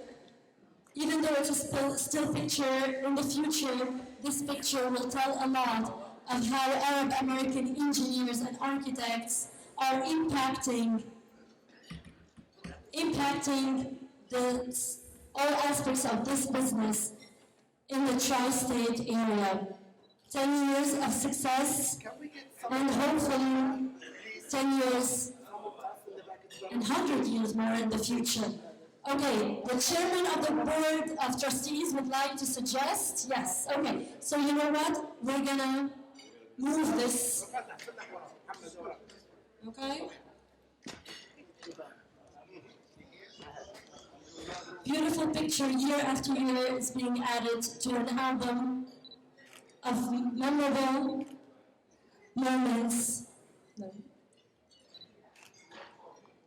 Even though it's a still picture, in the future, this picture will tell a lot of how Arab American engineers and architects are impacting all aspects of this business in the Tri-State area. 10 years of success, and hopefully 10 years and 100 years more in the future. Okay, the chairman of the Board of Trustees would like to suggest, yes, okay. So you know what, we're gonna move this, okay? Beautiful picture year after year is being added to an album of memorable moments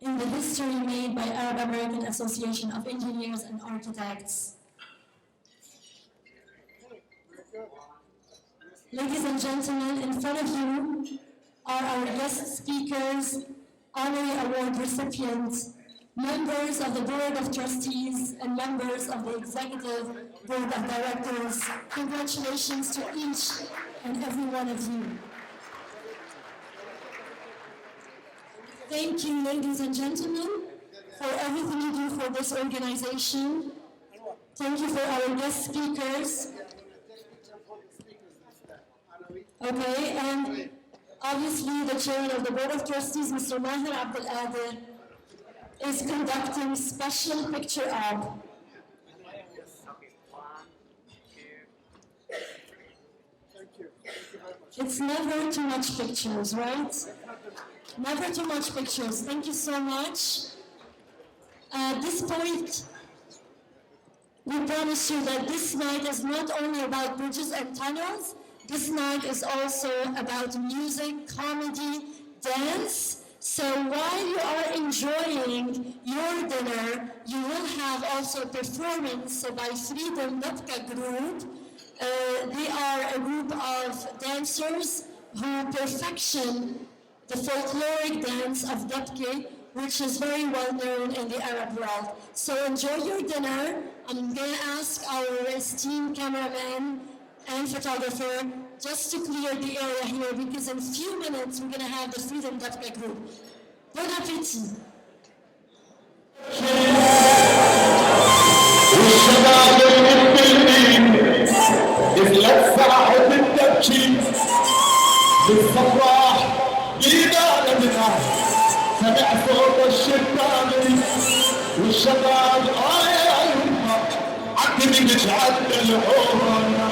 in the history made by Arab American Association of Engineers and Architects. Ladies and gentlemen, in front of you are our guest speakers, honorary award recipients, members of the Board of Trustees, and members of the Executive Board of Directors. Congratulations to each and every one of you. Thank you, ladies and gentlemen, for everything you do for this organization. Thank you for our guest speakers. Okay, and obviously the chairman of the Board of Trustees, Mr. Maher Abdelqader, is conducting special picture op. It's never too much pictures, right? Never too much pictures. Thank you so much. At this point, we promise you that this night is not only about bridges and tunnels, This night is also about music, comedy, dance. So while you are enjoying your dinner, you will have also a performance by Freedom Dabka group. They are a group of dancers who perfection the folkloric dance of Dabke, which is very well known in the Arab world. So enjoy your dinner. I'm going to ask our esteemed cameraman and photographer just to clear the area here, because in a few minutes we're going to have the Freedom Dabka group. Bon appétit. والشباب المقبلين يتلف صاحب التبكي بالصباح بلادنا سمع صوت الشبابي والشباب يا يما عقلي بتعدى العمر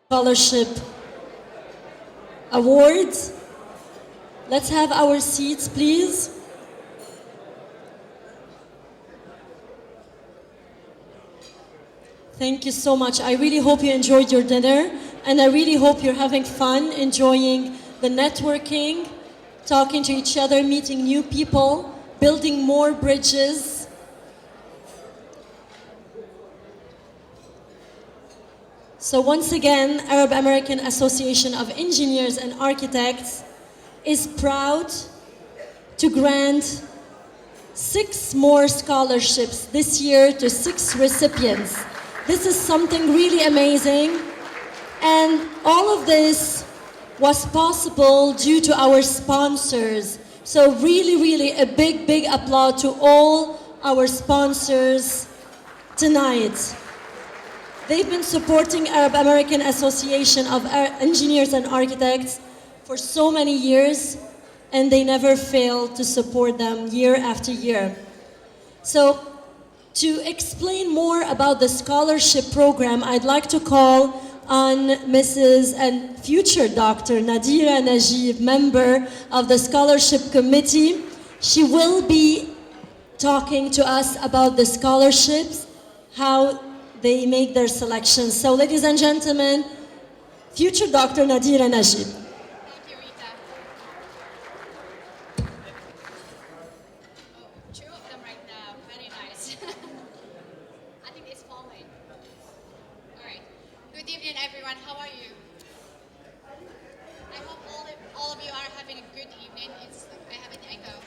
Scholarship Awards. Let's have our seats, please. Thank you so much. I really hope you enjoyed your dinner, and I really hope you're having fun, enjoying the networking, talking to each other, meeting new people, building more bridges. So once again, Arab American Association of Engineers and Architects is proud to grant 6 more scholarships this year to 6 recipients. This is something really amazing, and all of this was possible due to our sponsors. So really a big applause to all our sponsors tonight. They've been supporting Arab American Association of Engineers and Architects for so many years, and they never fail to support them year after year. So to explain more about the scholarship program, I'd like to call on Mrs. and future Dr. Nadira Najib, member of the scholarship committee. She will be talking to us about the scholarships, how they make their selections. So ladies and gentlemen, future Dr. Nadira Najib. Thank you, Rita. Oh, two of them right now. Very nice. I think it's falling. All right. Good evening, everyone. How are you? I hope all of you are having a good evening. I have an echo.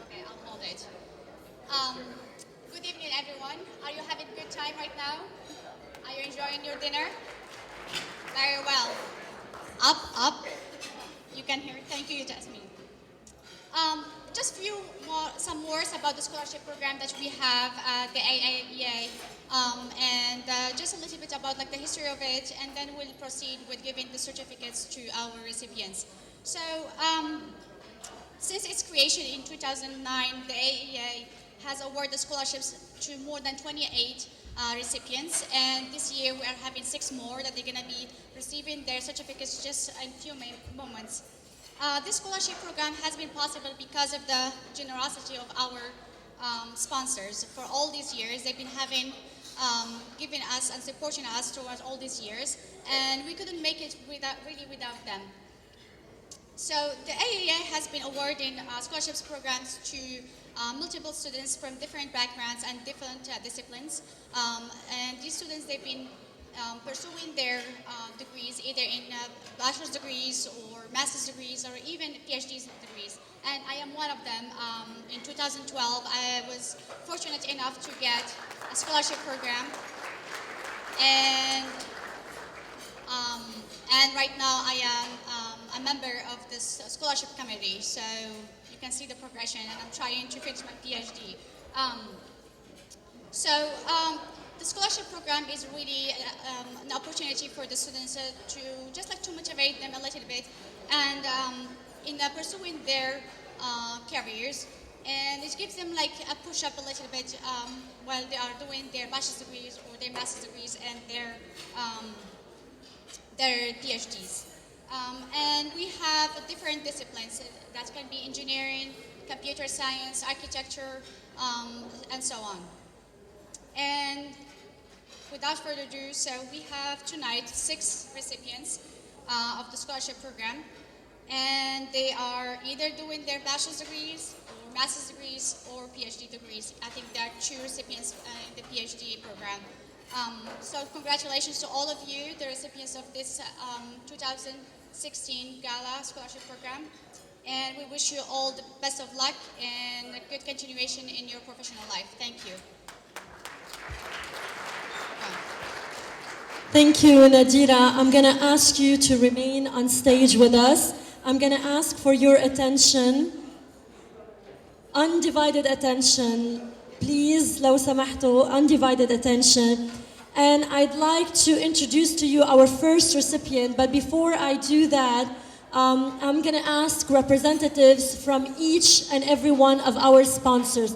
Okay, I'll hold it. Good evening, everyone. Are you having a good time right now? Are you enjoying your dinner? Very well. Up. You can hear it. Thank you, Jasmine. Just some words about the scholarship program that we have at the AAAEA, and just a little bit about like the history of it, and then we'll proceed with giving the certificates to our recipients. So, since its creation in 2009, the AAEA has awarded scholarships to more than 28 recipients, and this year we are having 6 more that they're going to be receiving their certificates just in a few moments. This scholarship program has been possible because of the generosity of our sponsors. For all these years, they've been giving us and supporting us throughout all these years, and we couldn't make it without them. So the AAA has been awarding scholarships programs to multiple students from different backgrounds and different disciplines. And these students, they've been pursuing their degrees either in bachelor's degrees or master's degrees or even PhD degrees. And I am one of them. In 2012, I was fortunate enough to get a scholarship program. And right now I am a member of this scholarship committee, so you can see the progression, and I'm trying to finish my PhD. The scholarship program is really an opportunity for the students to motivate them a little bit, and in pursuing their careers, and it gives them like a push up a little bit while they are doing their bachelor's degrees or their master's degrees and their PhDs. And we have different disciplines that can be engineering, computer science, architecture, and so on. And without further ado, so we have tonight 6 recipients of the scholarship program, and they are either doing their bachelor's degrees or master's degrees or PhD degrees. I think there are 2 recipients in the PhD program. So congratulations to all of you, the recipients of this 2016 Gala Scholarship Program. And we wish you all the best of luck and a good continuation in your professional life. Thank you. Thank you, Nadira. I'm going to ask you to remain on stage with us. I'm going to ask for your attention, undivided attention. Please, لو سمحتوا, undivided attention. And I'd like to introduce to you our first recipient, but before I do that, I'm going to ask representatives from each and every one of our sponsors.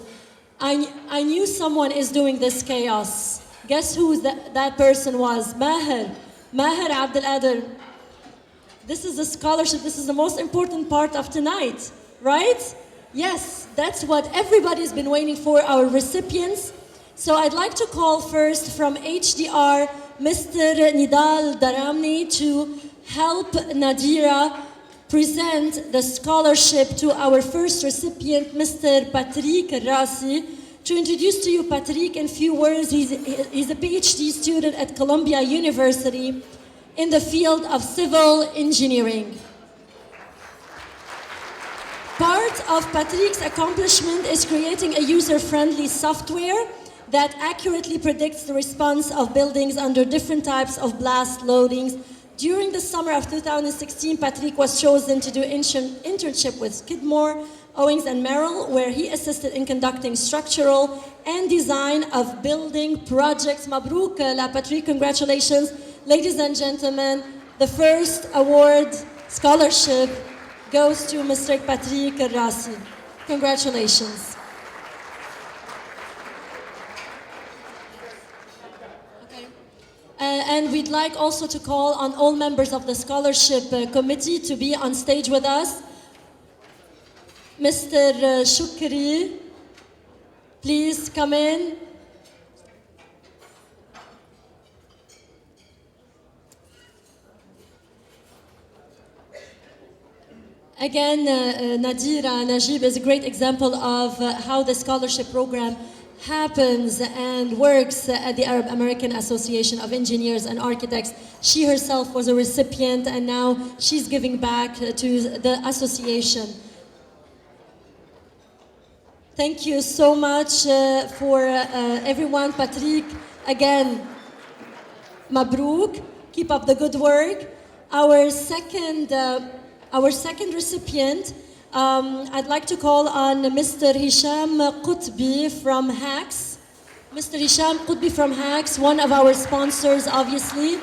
I knew someone is doing this chaos. Guess who that person was? Maher Abdelqader. This is a scholarship. This is the most important part of tonight, right? Yes, that's what everybody's been waiting for, our recipients. So I'd like to call first from HDR, Mr. Nidal Daramni, to help Nadira present the scholarship to our first recipient, Mr. Patrick Rasi. To introduce to you Patrick in few words, he's a PhD student at Columbia University in the field of civil engineering. Part of Patrick's accomplishment is creating a user-friendly software that accurately predicts the response of buildings under different types of blast loadings. During the summer of 2016, Patrick was chosen to do internship with Skidmore, Owings and Merrill, where he assisted in conducting structural and design of building projects. Mabrouk la Patrick, congratulations. Ladies and gentlemen, the first award scholarship goes to Mr. Patrick Rasi. Congratulations. Okay. And we'd like also to call on all members of the scholarship committee to be on stage with us. Mr. Shukri, please come in. Again, Nadira Najib is a great example of how the scholarship program happens and works at the Arab American Association of Engineers and Architects. She herself was a recipient and now she's giving back to the association. Thank you so much for everyone. Patrick, again, Mabrouk, keep up the good work. Our second recipient, I'd like to call on Mr. Hisham Qutbi from HACS. Mr. Hisham Qutbi from HACS, one of our sponsors, obviously.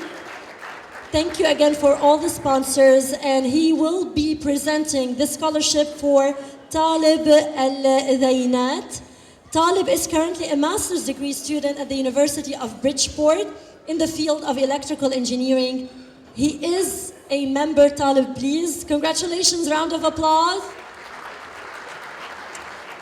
Thank you again for all the sponsors, and he will be presenting the scholarship for Talib Al-Dhaynat. Talib is currently a master's degree student at the University of Bridgeport in the field of electrical engineering. He is a member. Talib, please. Congratulations, round of applause.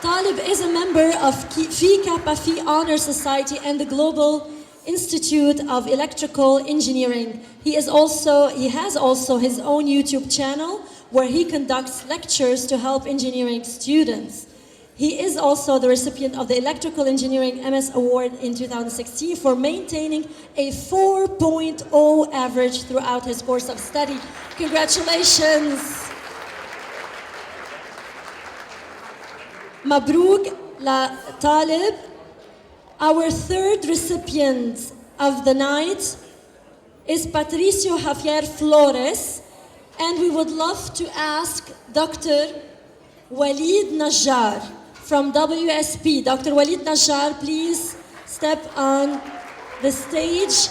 Talib is a member of Phi Kappa Phi Honor Society and the Global Institute of Electrical Engineering. He has also his own YouTube channel where he conducts lectures to help engineering students. He is also the recipient of the Electrical Engineering MS Award in 2016 for maintaining a 4.0 average throughout his course of study. Congratulations. Mabrouk la Talib. Our third recipient of the night is Patricio Javier Flores, and we would love to ask Dr. Walid Najjar from WSP. Dr. Walid Najjar, please step on the stage.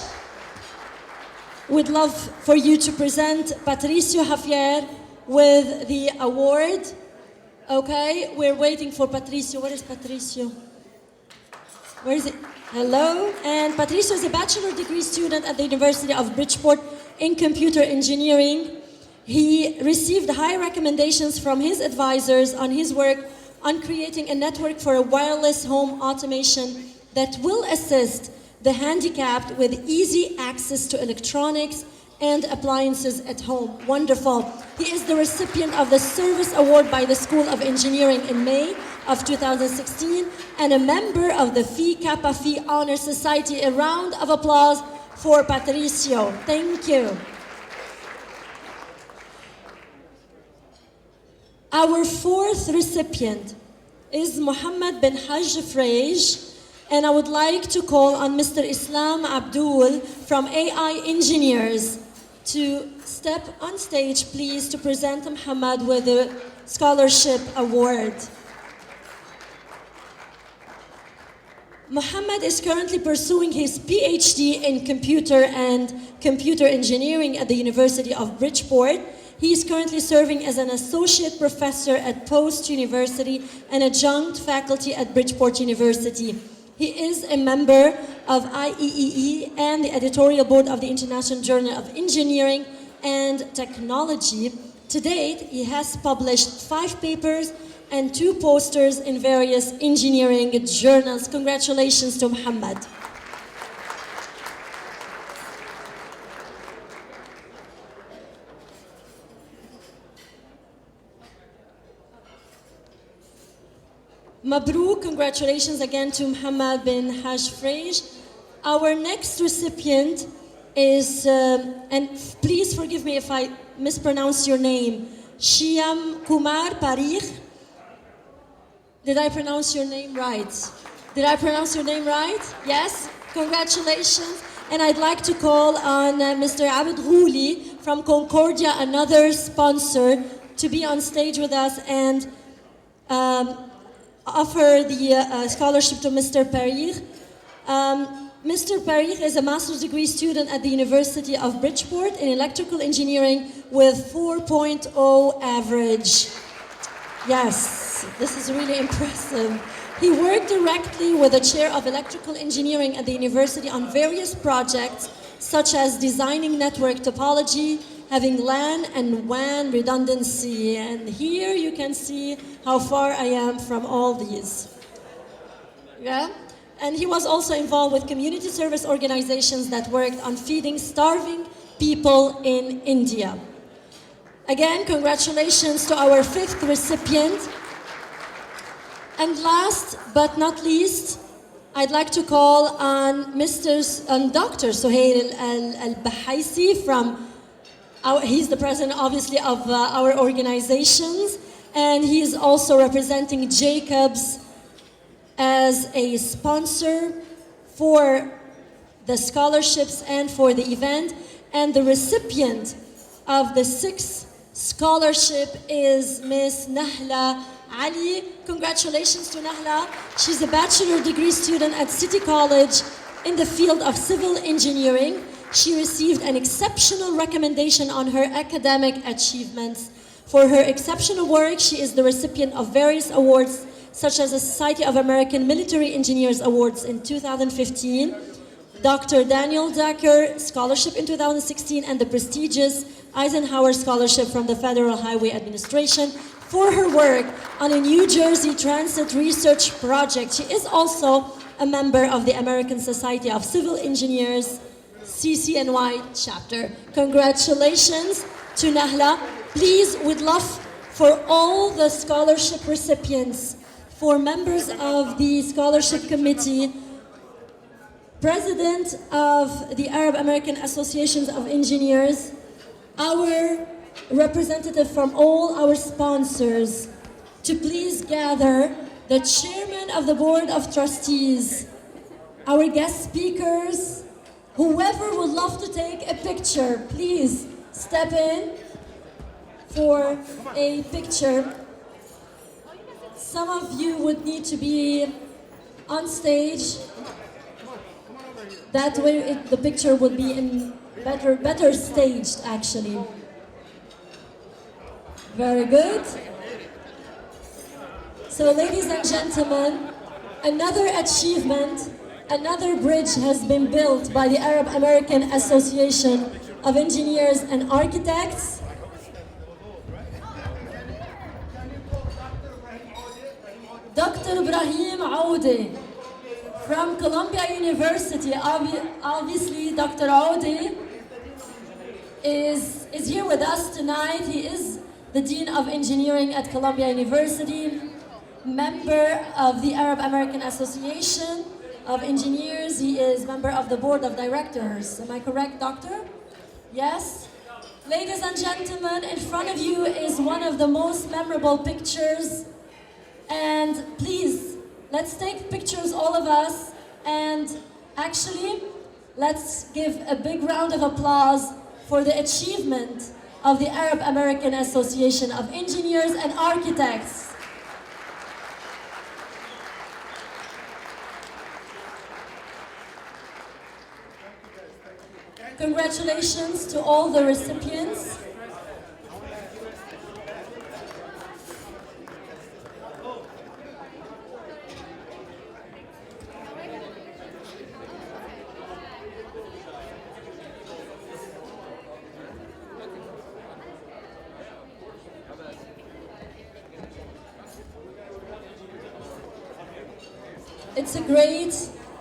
We'd love for you to present Patricio Javier with the award. Okay, we're waiting for Patricio. Where is Patricio? Where is it? Hello. And Patricio is a bachelor degree student at the University of Bridgeport in computer engineering. He received high recommendations from his advisors on his work on creating a network for a wireless home automation that will assist the handicapped with easy access to electronics and appliances at home. Wonderful. He is the recipient of the Service Award by the School of Engineering in May of 2016 and a member of the Phi Kappa Phi Honor Society. A round of applause for Patricio. Thank you. Our fourth recipient is Mohammed bin Hajj Frege, and I would like to call on Mr. Islam Abdul from AI Engineers to step on stage, please, to present Muhammad with the scholarship award. Muhammad is currently pursuing his PhD in computer and computer engineering at the University of Bridgeport. He is currently serving as an associate professor at Post University and adjunct faculty at Bridgeport University. He is a member of IEEE and the editorial board of the International Journal of Engineering and Technology. To date, he has published 5 papers and 2 posters in various engineering journals. Congratulations to Muhammad. Mabrouk, congratulations again to Mohammed bin Hajj Frege. Our next recipient is, and please forgive me if I mispronounce your name, Shiam Kumar Parikh. Did I pronounce your name right? Did I pronounce your name right? Yes? Congratulations. And I'd like to call on Mr. Abed Ghouli from Concordia, another sponsor, to be on stage with us and offer the scholarship to Mr. Parikh. Mr. Parikh is a master's degree student at the University of Bridgeport in electrical engineering with 4.0 average. Yes, this is really impressive. He worked directly with the chair of electrical engineering at the university on various projects such as designing network topology, having LAN and WAN redundancy. And here you can see how far I am from all these. Yeah? And he was also involved with community service organizations that worked on feeding starving people in India. Again, congratulations to our 5th recipient. And last but not least, I'd like to call on Dr. Suhail Al-Bahaisi he's the president, obviously, of our organizations, and he's also representing Jacobs as a sponsor for the scholarships and for the event. And the recipient of the 6th scholarship is Miss Nahla Ali. Congratulations to Nahla. She's a bachelor degree student at City College in the field of civil engineering. She received an exceptional recommendation on her academic achievements. For her exceptional work, she is the recipient of various awards, such as the Society of American Military Engineers Awards in 2015, Dr. Daniel Decker Scholarship in 2016, and the prestigious Eisenhower Scholarship from the Federal Highway Administration for her work on a New Jersey Transit Research Project. She is also a member of the American Society of Civil Engineers, CCNY chapter. Congratulations to Nahla. Please, we'd love for all the scholarship recipients, for members of the scholarship committee, president of the Arab American Associations of Engineers, our representative from all our sponsors, to please gather, the chairman of the board of trustees, our guest speakers, whoever would love to take a picture, please step in for a picture. Some of you would need to be on stage. That way the picture would be in better staged, actually. Very good. So, ladies and gentlemen, another achievement, another bridge has been built by the Arab American Association of Engineers and Architects. Dr. Ibrahim Aoudi from Columbia University. Obviously, Dr. Aoudi is here with us tonight. He is the Dean of Engineering at Columbia University, member of the Arab American Association of Engineers. He is member of the Board of Directors. Am I correct, Doctor? Yes? Ladies and gentlemen, in front of you is one of the most memorable pictures. And please, let's take pictures, all of us. And actually, let's give a big round of applause for the achievement of the Arab American Association of Engineers and Architects. Congratulations to all the recipients.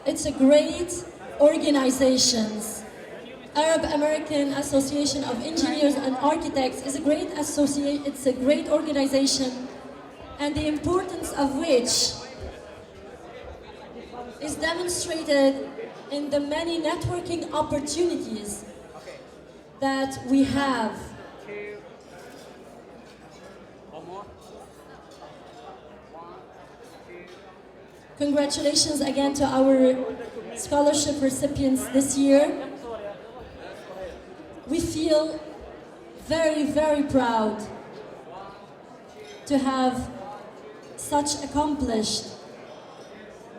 It's a great organization. Arab American Association of Engineers and Architects is a great it's a great organization, and the importance of which is demonstrated in the many networking opportunities that we have. Congratulations again to our scholarship recipients this year. We feel very, very proud to have such accomplished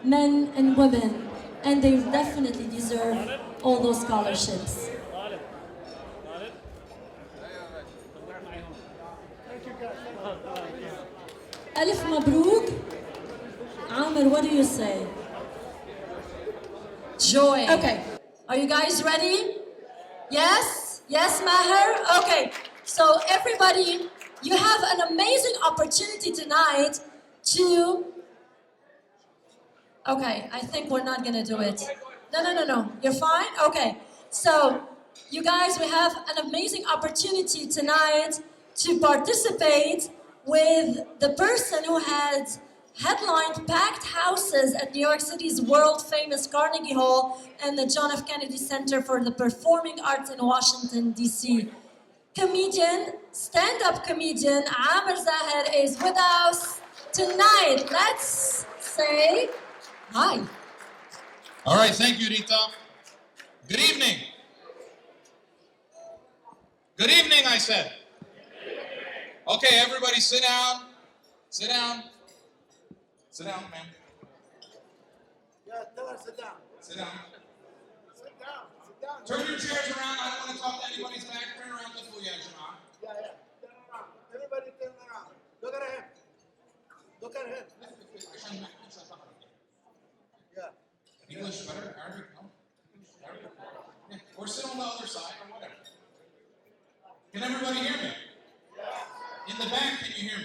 men and women, and they definitely deserve all those scholarships. Alif Mabruk. Amr, what do you say? Joy. Okay. Are you guys ready? Yes? Yes, Maher? Okay. So everybody, you have an amazing opportunity tonight to... Okay, I think we're not going to do it. No. You're fine? Okay. So, you guys, we have an amazing opportunity tonight to participate with the person who had headlined packed houses at New York City's world-famous Carnegie Hall and the John F. Kennedy Center for the Performing Arts in Washington, D.C. Comedian, stand-up comedian, Maher Zahar is with us tonight. Let's say hi. All right, thank you, Rita. Good evening. Good evening, I said. Okay, everybody sit down. Sit down. Sit down, ma'am. Yeah, tell her sit down. Sit down. Sit down. Sit down. Turn your chairs around. I don't want to talk to anybody's back. Turn around to Fuya, Jamal. Yeah. Turn around. Everybody turn around. Look at him. Look at him. Yeah. English better? Arabic? No? Arabic? Yeah. Or sit on the other side or whatever. Can everybody hear me? In the back, can you hear me?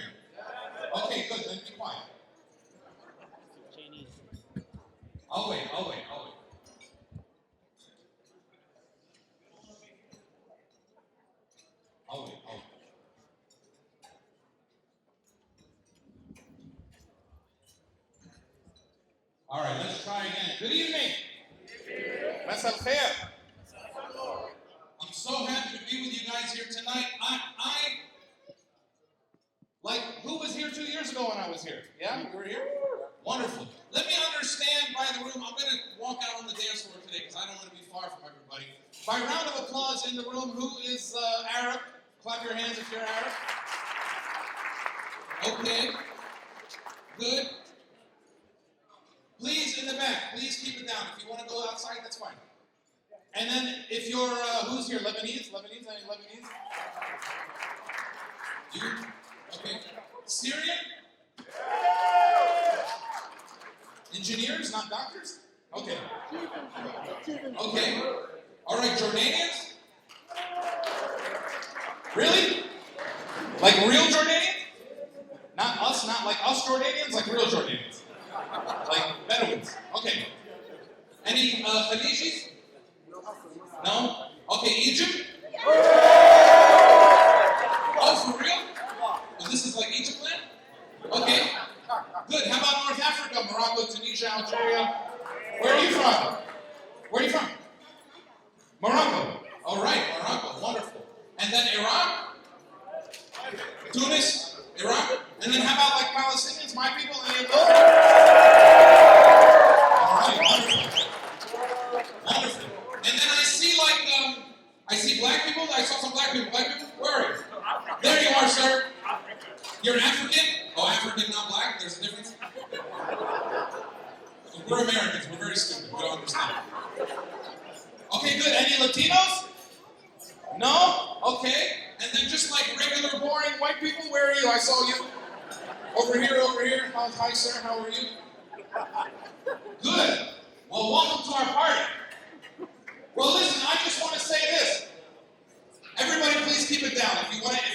Okay, good. Then be quiet. I'll wait. I'll wait. All right, let's try again. Good evening. Mazraa Al Khair. I'm so happy to be with you guys here tonight. Like, who was here 2 years ago when I was here? Yeah, you were here? Wonderful. Let me understand by the room. I'm going to walk out on the dance floor today because I don't want to be far from everybody. By round of applause in the room, who is Arab? Clap your hands if you're Arab. Okay. Good. Please, in the back, please keep it down. If you want to go outside, that's fine. And then if you're, who's here? Lebanese? Lebanese? Any Lebanese? You? Okay. Syrian? Engineers, not doctors? Okay. Okay. All right, Jordanians? Really? Like real Jordanians? Not us, not like us Jordanians, like real Jordanians. Like Bedouins. Okay. Any Khalishis? No? Okay, Egypt? Oh, for real? Oh, this is like Egypt land? Okay. Good. How about North Africa? Morocco, Tunisia, Algeria? Where are you from? Where are you from? Morocco. All right, Morocco. Wonderful. And then Iraq? Tunis? Iraq? And then how about like Palestinians, my people? Any of those? All right, wonderful. Wonderful. And then I see like, I see black people. I saw some black people. Black people? Where are you? There you are, sir. You're African? Oh, African, not black? There's a difference? We're Americans. We're very stupid. We don't understand. Okay, good. Any Latinos? No? Okay. And then just like regular, boring white people, where are you? I saw you. Over here, over here. Hi, sir. How are you? Good. Well, welcome to our party. Well, listen, I just want to say this. Everybody, please keep it down. If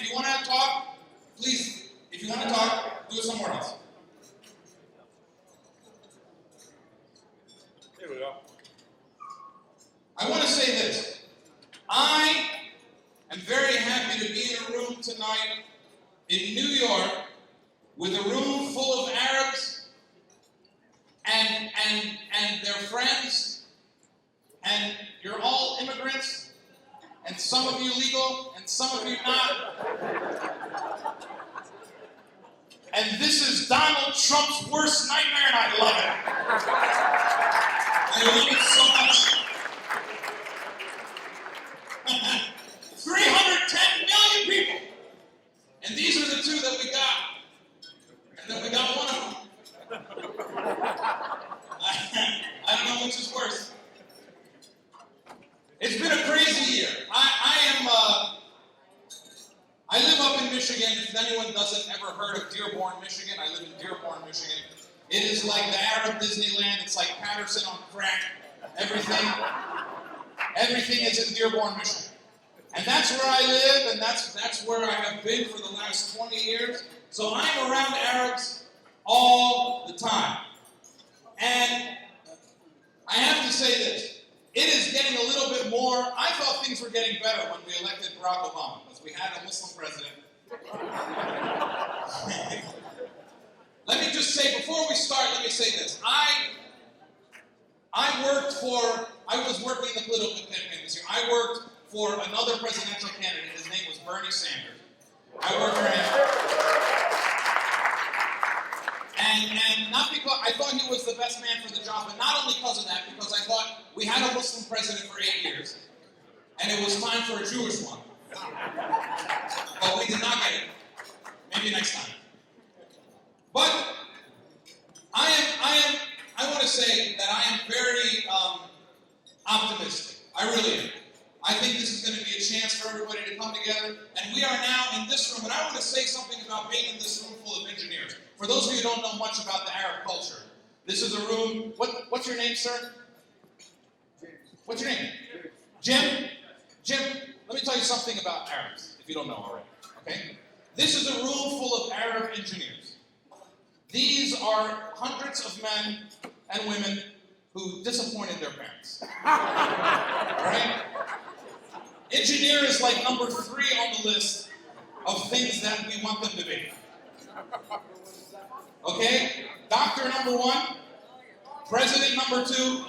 you want to talk, please. If you want to talk, do it somewhere else. Here we go. I want to say this. I am very happy to be in a room tonight in New York with a room full of Arabs and their friends, and you're all immigrants, and some of you legal, and some of you not. And this is Donald Trump's worst nightmare, and I love it. I love it so much. 310 million people. And these are the two that we got. And then we got one of them. I don't know which is worse. It's been a crazy year. I live up in Michigan. If anyone doesn't ever heard of Dearborn, Michigan, I live in Dearborn, Michigan. It is like the Arab Disneyland. It's like Patterson on crack. Everything is in Dearborn, Michigan. And that's where I live, and that's where I have been for the last 20 years. So I'm around Arabs all the time. And I have to say this. It is getting a little bit more. I thought things were getting better when we elected Barack Obama, because we had a Muslim president. Let me just say, before we start, let me say this. I was working in the political campaign this year. I worked for another presidential candidate. His name was Bernie Sanders. I worked for him. And not because I thought he was the best man for the job, but not only because of that, because I thought we had a Muslim president for 8 years, and it was time for a Jewish one. But we did not get it. Maybe next time. But I want to say that I am very optimistic. I really am. I think this is going to be a chance for everybody to come together. And we are now in this room, and I want to say something about being in this room full of engineers. For those of you who don't know much about the Arab culture, this is a room, what's your name, sir? What's your name? Jim? Jim, let me tell you something about Arabs, if you don't know already, okay? This is a room full of Arab engineers. These are hundreds of men and women who disappointed their parents. Right? Engineer is like number 3 on the list of things that we want them to be. Okay? Doctor number 1, president number 2,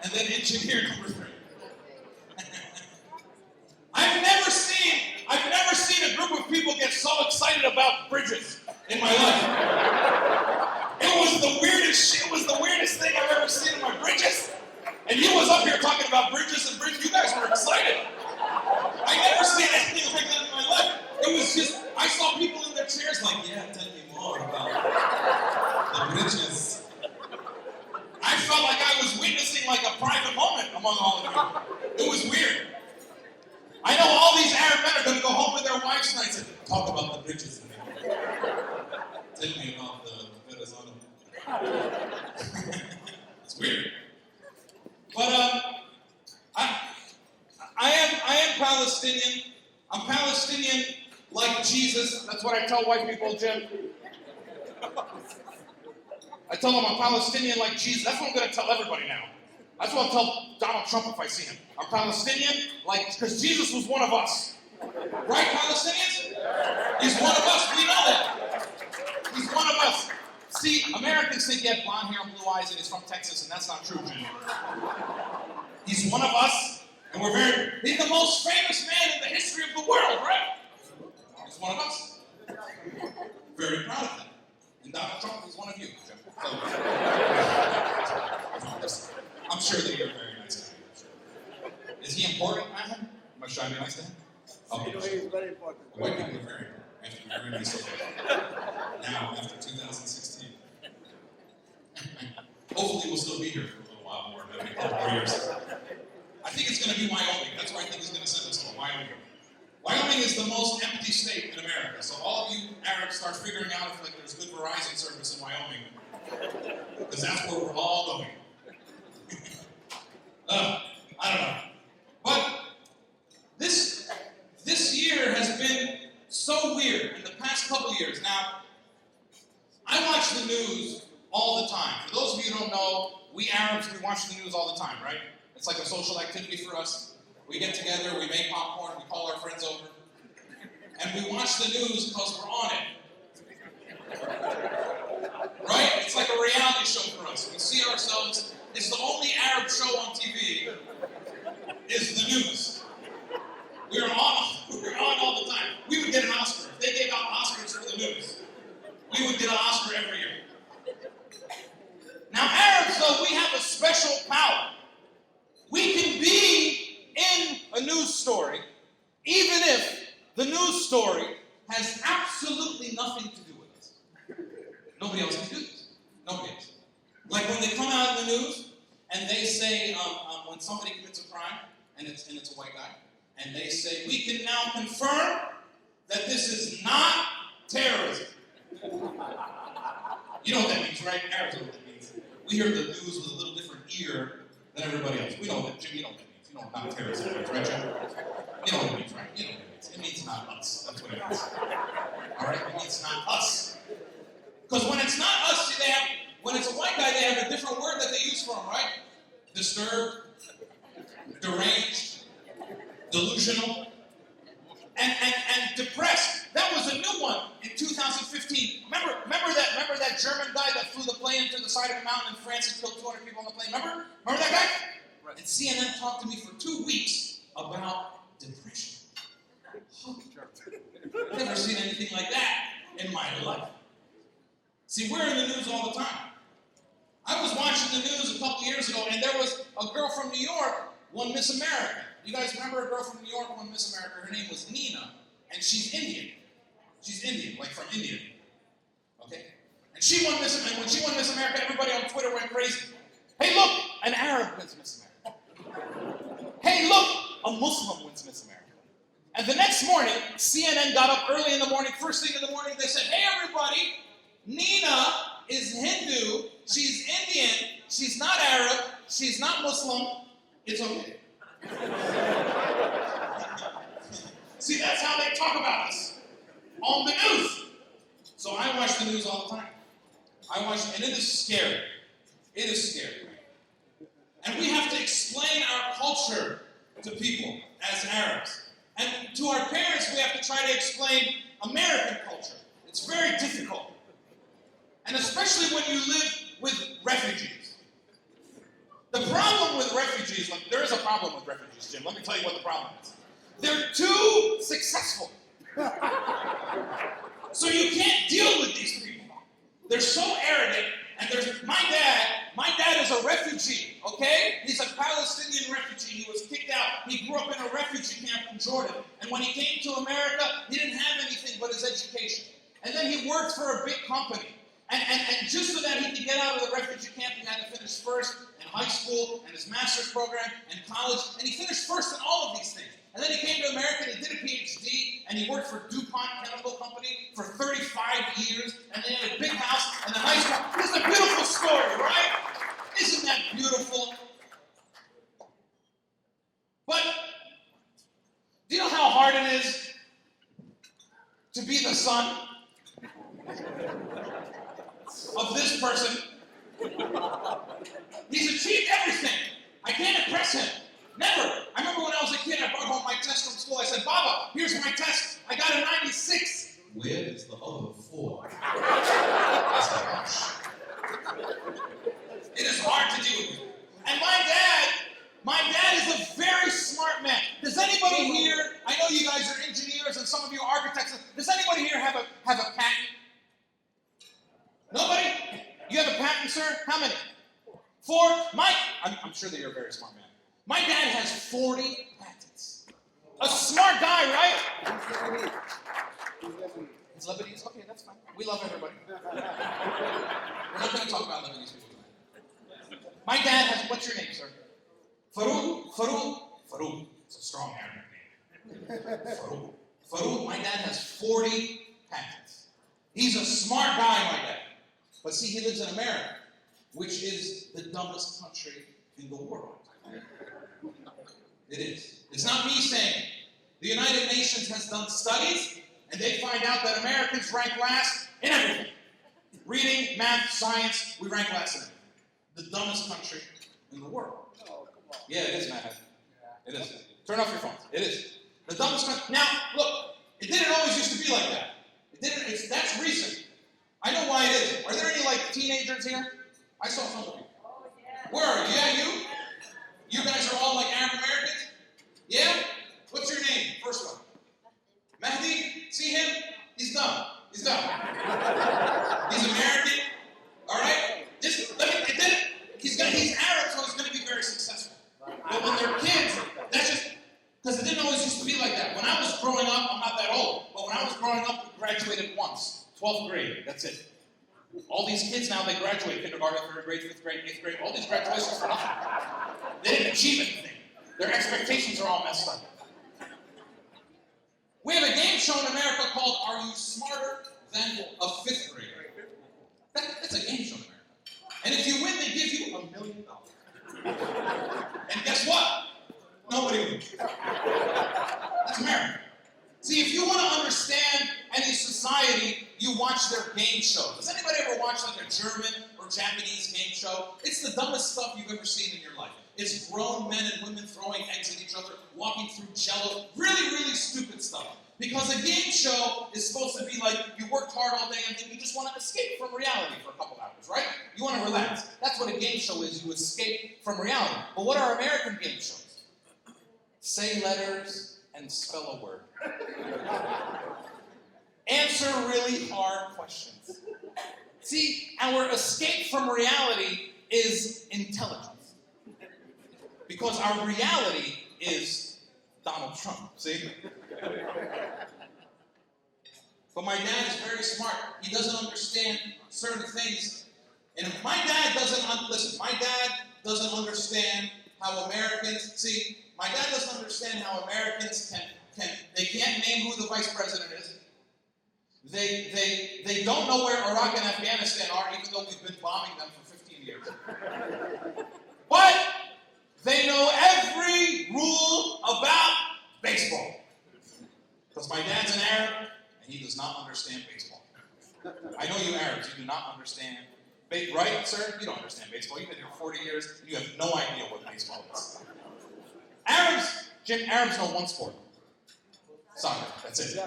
and then engineer number 3. I've never seen a group of people get so excited about bridges in my life. It was the weirdest shit. It was the weirdest thing I've ever seen in my bridges. And you was up here talking about bridges and bridges. You guys were excited. I never seen anything like that in my life. It was just, I saw people in their chairs like, yeah, tell me more about the bridges. I felt like I was witnessing like a private moment among all of you. It was weird. I know all these Arab men are going to go home with their wives tonight and say, talk about the bridges. Tell me about the Venezuela. It's weird. But I am Palestinian. I'm Palestinian like Jesus. That's what I tell white people, Jim. I tell them I'm Palestinian like Jesus. That's what I'm going to tell everybody now. That's what I'll tell Donald Trump if I see him. I'm Palestinian, because Jesus was one of us. Right, Palestinians? He's one of us. We know that. He's one of us. See, Americans think he had blonde hair and blue eyes and he's from Texas, and that's not true, Jim. He's one of us, and he's the most famous man in the history of the world, right? He's one of us. Very proud of that. And Donald Trump is one of you, Jim. So, I'm sure that you're a very nice guy. Is he important, Ahmed? Am I trying to be nice to him? Okay. He's very important. White people are very important. You have to be very nice to them. Now, after 2016. Hopefully we'll still be here for a little while more, maybe a couple more years. I think it's going to be Wyoming. That's where I think he's going to send us to, Wyoming. Wyoming is the most empty state in America. So all of you Arabs start figuring out if there's good Verizon service in Wyoming. Because that's where we're all going. I don't know. But this year has been so weird in the past couple years. Now, I watch the news all the time. For those of you who don't know, we Arabs, we watch the news all the time, right? It's like a social activity for us. We get together, we make popcorn, we call our friends over, and we watch the news because we're on it. Right? It's like a reality show for us. We see ourselves. It's the only Arab show on TV is the news. We're on all the time. We would get an Oscar. If they gave out Oscars for the news, we would get an Oscar every year. Now Arabs, though, we have a special power. We can be in a news story, even if the news story has absolutely nothing to do with us. Nobody else can do this. Nobody else. Like when they come out in the news and they say, when somebody commits a crime, and it's a white guy, and they say, we can now confirm that this is not terrorism. You know what that means, right? Arabs know what that means. We hear the news with a little different ear than everybody else. We know that, Jim, you know what that means. You know not terrorism means, right, Jim? You know what it means, right? You know what it means. It means not us. That's what it means. All right? It means not us. Because when it's not us, see, when it's a white guy, they have a different word that they use for him, right? Disturbed, deranged, delusional, and depressed. that German guy that flew the plane into the side of a mountain in France and killed 200 people on the plane? Remember that guy? Right. And CNN talked to me for 2 weeks about depression. I've never seen anything like that in my life. See, we're in the news all the time. I was watching the news a couple years ago, and there was a girl from New York won Miss America. You guys remember a girl from New York won Miss America? Her name was Nina, and she's Indian. She's Indian, like from India. Okay? And she won Miss America. And when she won Miss America, everybody on Twitter went crazy. Hey, look, an Arab wins Miss America. Hey, look, a Muslim wins Miss America. And the next morning, CNN got up early in the morning, first thing in the morning, they said, hey, everybody, Nina is Hindu, she's Indian, she's not Arab, she's not Muslim, it's okay. See, that's how they talk about us on the news. So I watch the news all the time. And it is scary. It is scary. And we have to explain our culture to people as Arabs. And to our parents, we have to try to explain American culture. It's very difficult. And especially when you live with refugees. The problem with refugees, there is a problem with refugees, Jim. Let me tell you what the problem is. They're too successful. So you can't deal with these people. They're so arrogant. And my dad is a refugee, okay? He's a Palestinian refugee. He was kicked out. He grew up in a refugee camp in Jordan. And when he came to America, he didn't have anything but his education. And then he worked for a big company. And just so that he could get out of the refugee camp, he had to finish first in high school and his master's program and college. And he finished first in all of these things. And then he came to America and he did a PhD, and he worked for DuPont Chemical Company for 35 years, and they had a big house and a nice car. This is a beautiful story, right? Isn't that beautiful? But do you know how hard it is to be the son of this person? He's achieved everything. I can't impress him. Never. I remember when I was a kid, I brought home my test from school. I said, Baba, here's my test. I got a 96. Where is the other 4? It is hard to deal with. And my dad is a very smart man. Does anybody here, I know you guys are engineers and some of you are architects, does anybody here have a patent? Nobody? You have a patent, sir? How many? 4? Mike? I'm sure that you're a very smart man. My dad has 40 patents. A smart guy, right? He's Lebanese? Okay, that's fine. We love everybody. We're not going to talk about Lebanese people tonight. My dad has, what's your name, sir? Farouk. It's a strong Arabic name. Farouk, my dad has 40 patents. He's a smart guy, my dad. But see, he lives in America, which is the dumbest country in the world. It is. It's not me saying it. The United Nations has done studies, and they find out that Americans rank last in everything. Reading, math, science, we rank last in everything. The dumbest country in the world. Yeah, it is, Matt. It is. Turn off your phones. It is. The dumbest country. Now, look, it didn't always used to be like that. That's recent. I know why it is. Are there any, teenagers here? I saw some of you. Where are you? Yeah, you? You guys are all Arab Americans? Yeah? What's your name? First one. Mahdi? See him? He's dumb. He's American. All right? He's Arab, so he's going to be very successful. But when they're kids, that's just because it didn't always used to be like that. When I was growing up, I'm not that old, but when I was growing up, we graduated once. 12th grade. That's it. All these kids now, they graduate kindergarten, 3rd grade, 5th grade, 8th grade, all these graduations for nothing. They didn't achieve anything. Their expectations are all messed up. We have a game show in America called Are You Smarter Than a 5th Grader? That's a game show in America. And if you win, they give you $1 million. And guess what? Nobody wins. That's America. See, if you want to understand any society, you watch their game show. Does anybody ever watch a German or Japanese game show? It's the dumbest stuff you've ever seen in your life. It's grown men and women throwing eggs at each other, walking through jello. Really, really stupid stuff. Because a game show is supposed to be like you worked hard all day and then you just want to escape from reality for a couple hours, right? You want to relax. That's what a game show is. You escape from reality. But what are American game shows? Say letters and spell a word. Answer really hard questions. See, our escape from reality is intelligence. Because our reality is Donald Trump, see? But my dad is very smart. He doesn't understand certain things. And if my dad listen, my dad doesn't understand how Americans, see, my dad doesn't understand how Americans they can't name who the vice president is. They don't know where Iraq and Afghanistan are, even though we've been bombing them for 15 years. But they know every rule about baseball. Because my dad's an Arab, and he does not understand baseball. I know you Arabs, you do not understand, right, sir? You don't understand baseball. You've been here 40 years, and you have no idea what baseball is. Arabs know one sport. Soccer, that's it.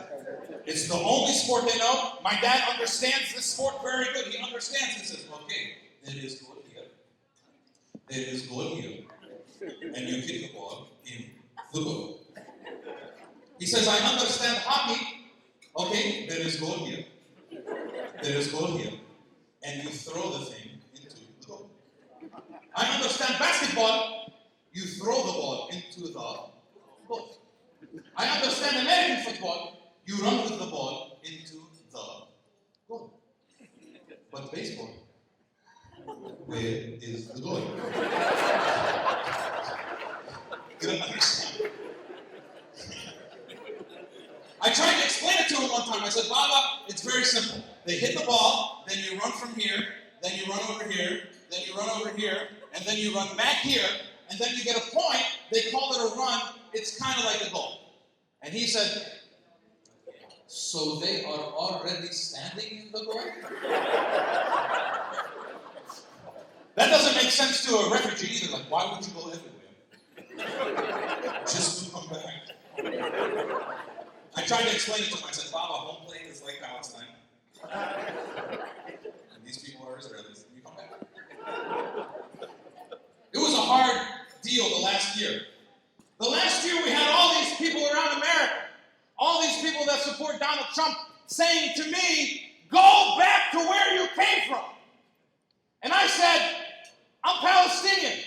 It's the only sport they know. My dad understands this sport very good. He understands it. He says, okay, there is goal here. There is goal here. And you kick the ball in the goal. He says, I understand hockey. Okay, there is goal here. There is goal here. And you throw the thing into the goal. I understand basketball. You throw the ball into the goal. I understand American football. You run with the ball into the goal. But baseball, where is the goal? You don't understand. I tried to explain it to him one time. I said, Baba, it's very simple. They hit the ball, then you run from here, then you run over here, then you run over here, and then you run back here, and then you get a point. They call it a run. It's kind of like a goal. And he said, so they are already standing in the goal? That doesn't make sense to a refugee either. Like, why would you go everywhere? Just to come back. I tried to explain it to him. I said, Baba, home plate is like Palestine. And these people are Israelis. You come back. It was a hard deal the last year. The last year we had all these people around America, all these people that support Donald Trump saying to me, go back to where you came from. And I said, I'm Palestinian.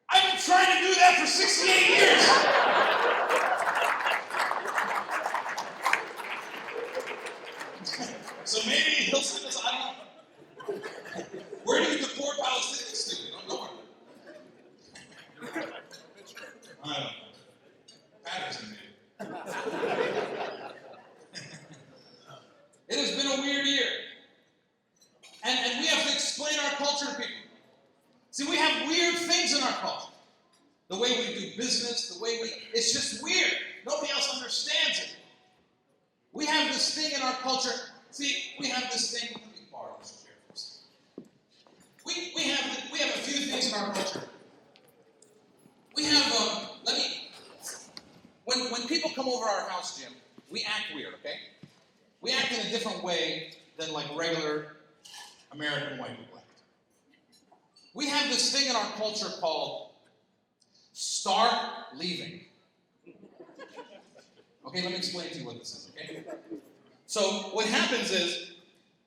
I've been trying to do that for 68 years. So maybe he'll send us, I don't know. Where do you deport Palestinians to? You don't know where. I don't know. Patterson, maybe. It has been a weird year. And we have to explain our culture to people. See, we have weird things in our culture. The way we do business, it's just weird. Nobody else understands it. We have this thing in our culture. See, we have this thing. Let me borrow this chair for a second. We have a few things in our culture. We have, when people come over our house, Jim, we act weird, okay? We act in a different way than like regular American white people act. We have this thing in our culture called start leaving. Okay, let me explain to you what this is, okay? So what happens is,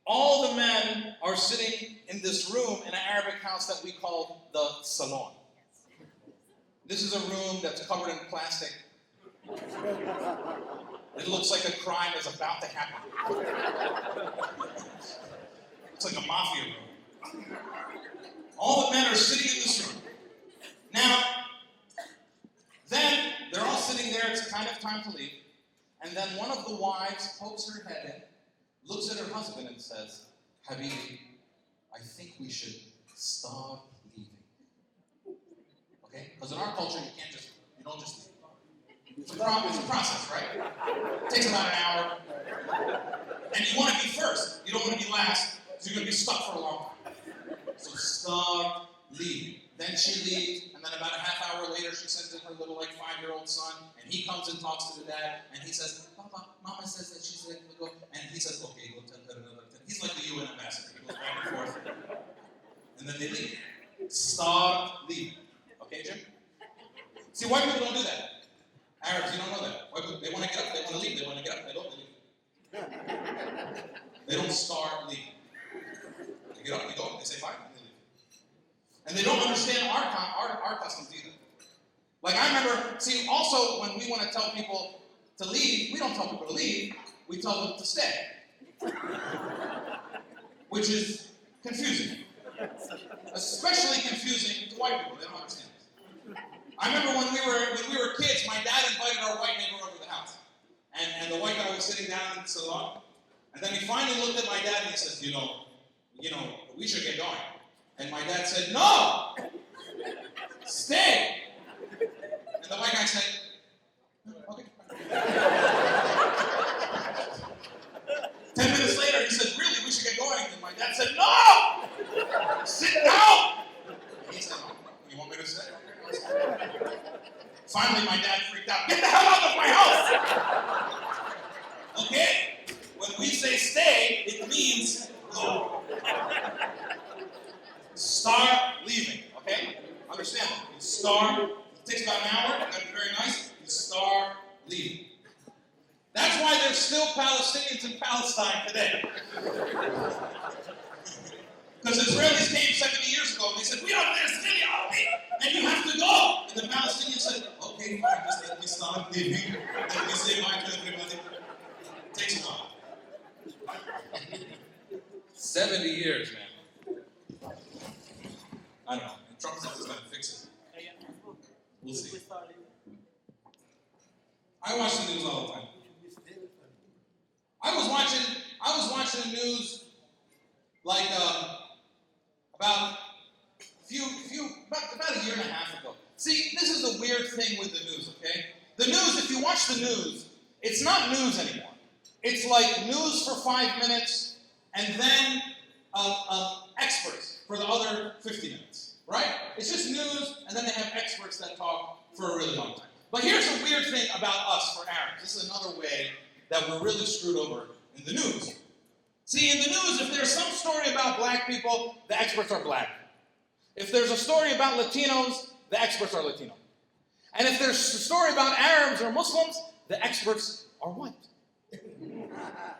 all the men are sitting in this room in an Arabic house that we call the salon. This is a room that's covered in plastic. It looks like a crime is about to happen. It's like a mafia room. All the men are sitting in this room. Now, then they're all sitting there, it's kind of time to leave. And then one of the wives pokes her head in, looks at her husband and says, Habibi, I think we should start leaving. Okay? Because in our culture, you don't just leave. It's a process, right? It takes about an hour. And you want to be first. You don't want to be last. So you're going to be stuck for a long time. So start leaving. then she leaves, and then about a half hour later, she sends in her little, like, 5-year-old son, and he comes and talks to the dad, and he says, Papa, Mama says that she's ready to go. And he says, okay, go tell her another thing. He's like the UN ambassador. He goes back and forth. And then they leave. Start leaving. Okay, Jim? See, white people don't do that. Arabs, you don't know that. White people, they want to get up, they want to leave. They want to get up, they don't leave. They don't start leaving. They get up, they go, they say bye, and they leave. And they don't understand our customs either. Like I remember, see, also when we want to tell people to leave, we don't tell people to leave, we tell them to stay. Which is confusing. Especially confusing to white people, they don't understand this. I remember when we were kids, my dad invited our white neighbor over to the house. And the white guy was sitting down in the salon. And then he finally looked at my dad and he says, you know, we should get going. And my dad said, no! Stay! And the white guy said, okay. 10 minutes later, he said, really, we should get going. And my dad said, no! Sit down! And he said, oh, you want me to sit? Finally, my dad freaked out. Get the hell out of my house! Okay? When we say stay, it means go. Start leaving, okay? Understand that. You start, it takes about an hour, that'd be very nice. You start leaving. That's why there's still Palestinians in Palestine today. Because Israelis came 70 years ago and they said, we are Palestinian army, and you have to go. And the Palestinians said, okay, fine, just let me start leaving. Let me say bye to everybody. It takes a while. 70 years, man. I don't know. Trump says he's going to fix it. We'll see. I watch the news all the time. I was watching the news like about a year and a half ago. See, this is the weird thing with the news, okay? The news, if you watch the news, it's not news anymore. It's like news for 5 minutes and then experts for the other 50 minutes, right? It's just news and then they have experts that talk for a really long time. But here's a weird thing about us for Arabs. This is another way that we're really screwed over in the news. See, in the news, if there's some story about black people, the experts are black. If there's a story about Latinos, the experts are Latino. And if there's a story about Arabs or Muslims, the experts are white.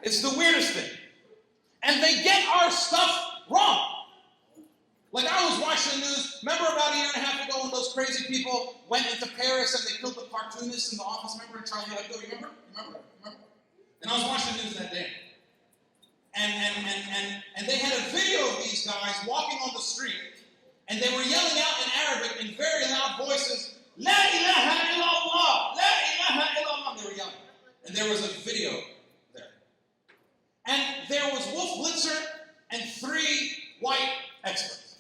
It's the weirdest thing. And they get our stuff wrong. Like I was watching the news, remember about a year and a half ago when those crazy people went into Paris and they killed the cartoonist in the office, remember Charlie Hebdo, remember? And I was watching the news that day. And they had a video of these guys walking on the street, and they were yelling out in Arabic in very loud voices, La ilaha illallah, La ilaha illallah, they were yelling. And there was a video there. And there was Wolf Blitzer and 3 white experts.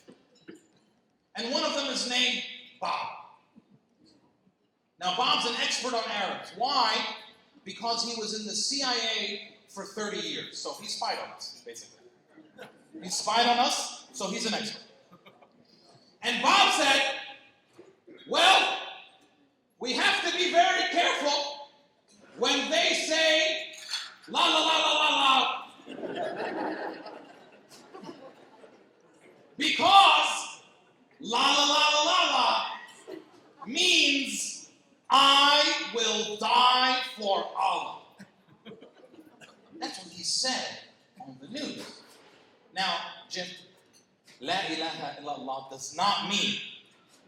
And one of them is named Bob. Now Bob's an expert on Arabs. Why? Because he was in the CIA for 30 years. So he spied on us, basically. He spied on us, so he's an expert. And Bob said, well, we have to be very careful when they say la la la la la la. Because la la la la la la means I will die for Allah. That's what he said on the news. Now, Jim, La ilaha illallah does not mean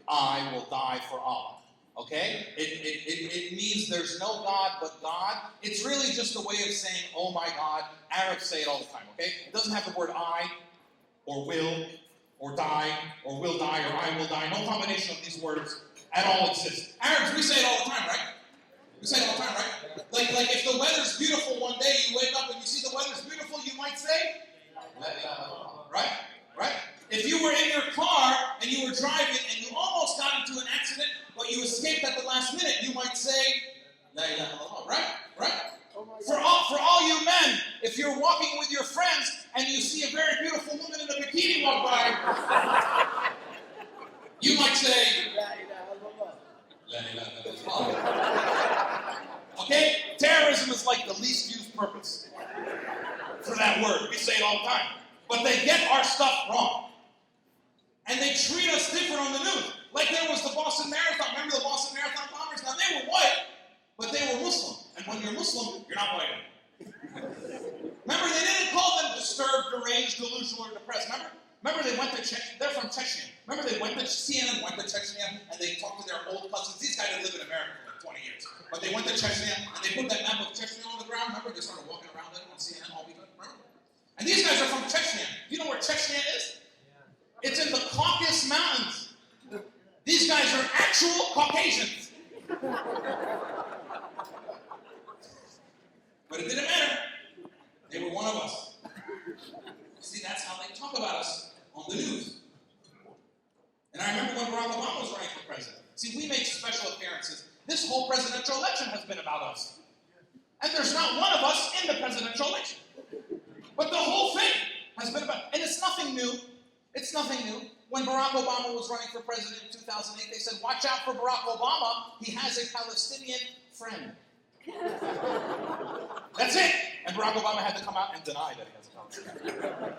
I will die for Allah. Okay? It means there's no God but God. It's really just a way of saying, oh my God. Arabs say it all the time, okay? It doesn't have the word I, or will, or die, or will die, or I will die. No combination of these words at all exists. Arabs, we say it all the time, right? We say it all the time, right? Like if the weather's beautiful one day, you wake up and you see the weather's beautiful, you might say, right? Right? If you were in your car and you were driving and you almost got into an accident, but you escaped at the last minute, you might say, La ilaha illallah, right? Right? For all you men, if you're walking with your friends and you see a very beautiful woman in a bikini walk by, you might Okay? Terrorism is like the least used purpose for that word. We say it all the time. But they get our stuff wrong. And they treat us different on the news. Like there was the Boston Marathon. Remember the Boston Marathon bombers? Now they were white, but they were Muslim. And when you're Muslim, you're not white. Remember, they didn't call them disturbed, deranged, delusional, or depressed. Remember they went to they're from Chechnya. Remember CNN went to Chechnya and they talked to their old cousins. These guys had lived in America for like 20 years. But they went to Chechnya and they put that map of Chechnya on the ground. Remember, they started walking around it on CNN all weekend. Remember? And these guys are from Chechnya. Do you know where Chechnya is? It's in the Caucasus Mountains. These guys are actual Caucasians. But it didn't matter. They were one of us. See, that's how they talk about us on the news. And I remember when Barack Obama was running for president. See, we make special appearances. This whole presidential election has been about us. And there's not one of us in the presidential election. But the whole thing has been about, and it's nothing new. It's nothing new. When Barack Obama was running for president in 2008, they said, watch out for Barack Obama. He has a Palestinian friend. That's it. And Barack Obama had to come out and deny that he has a Palestinian friend.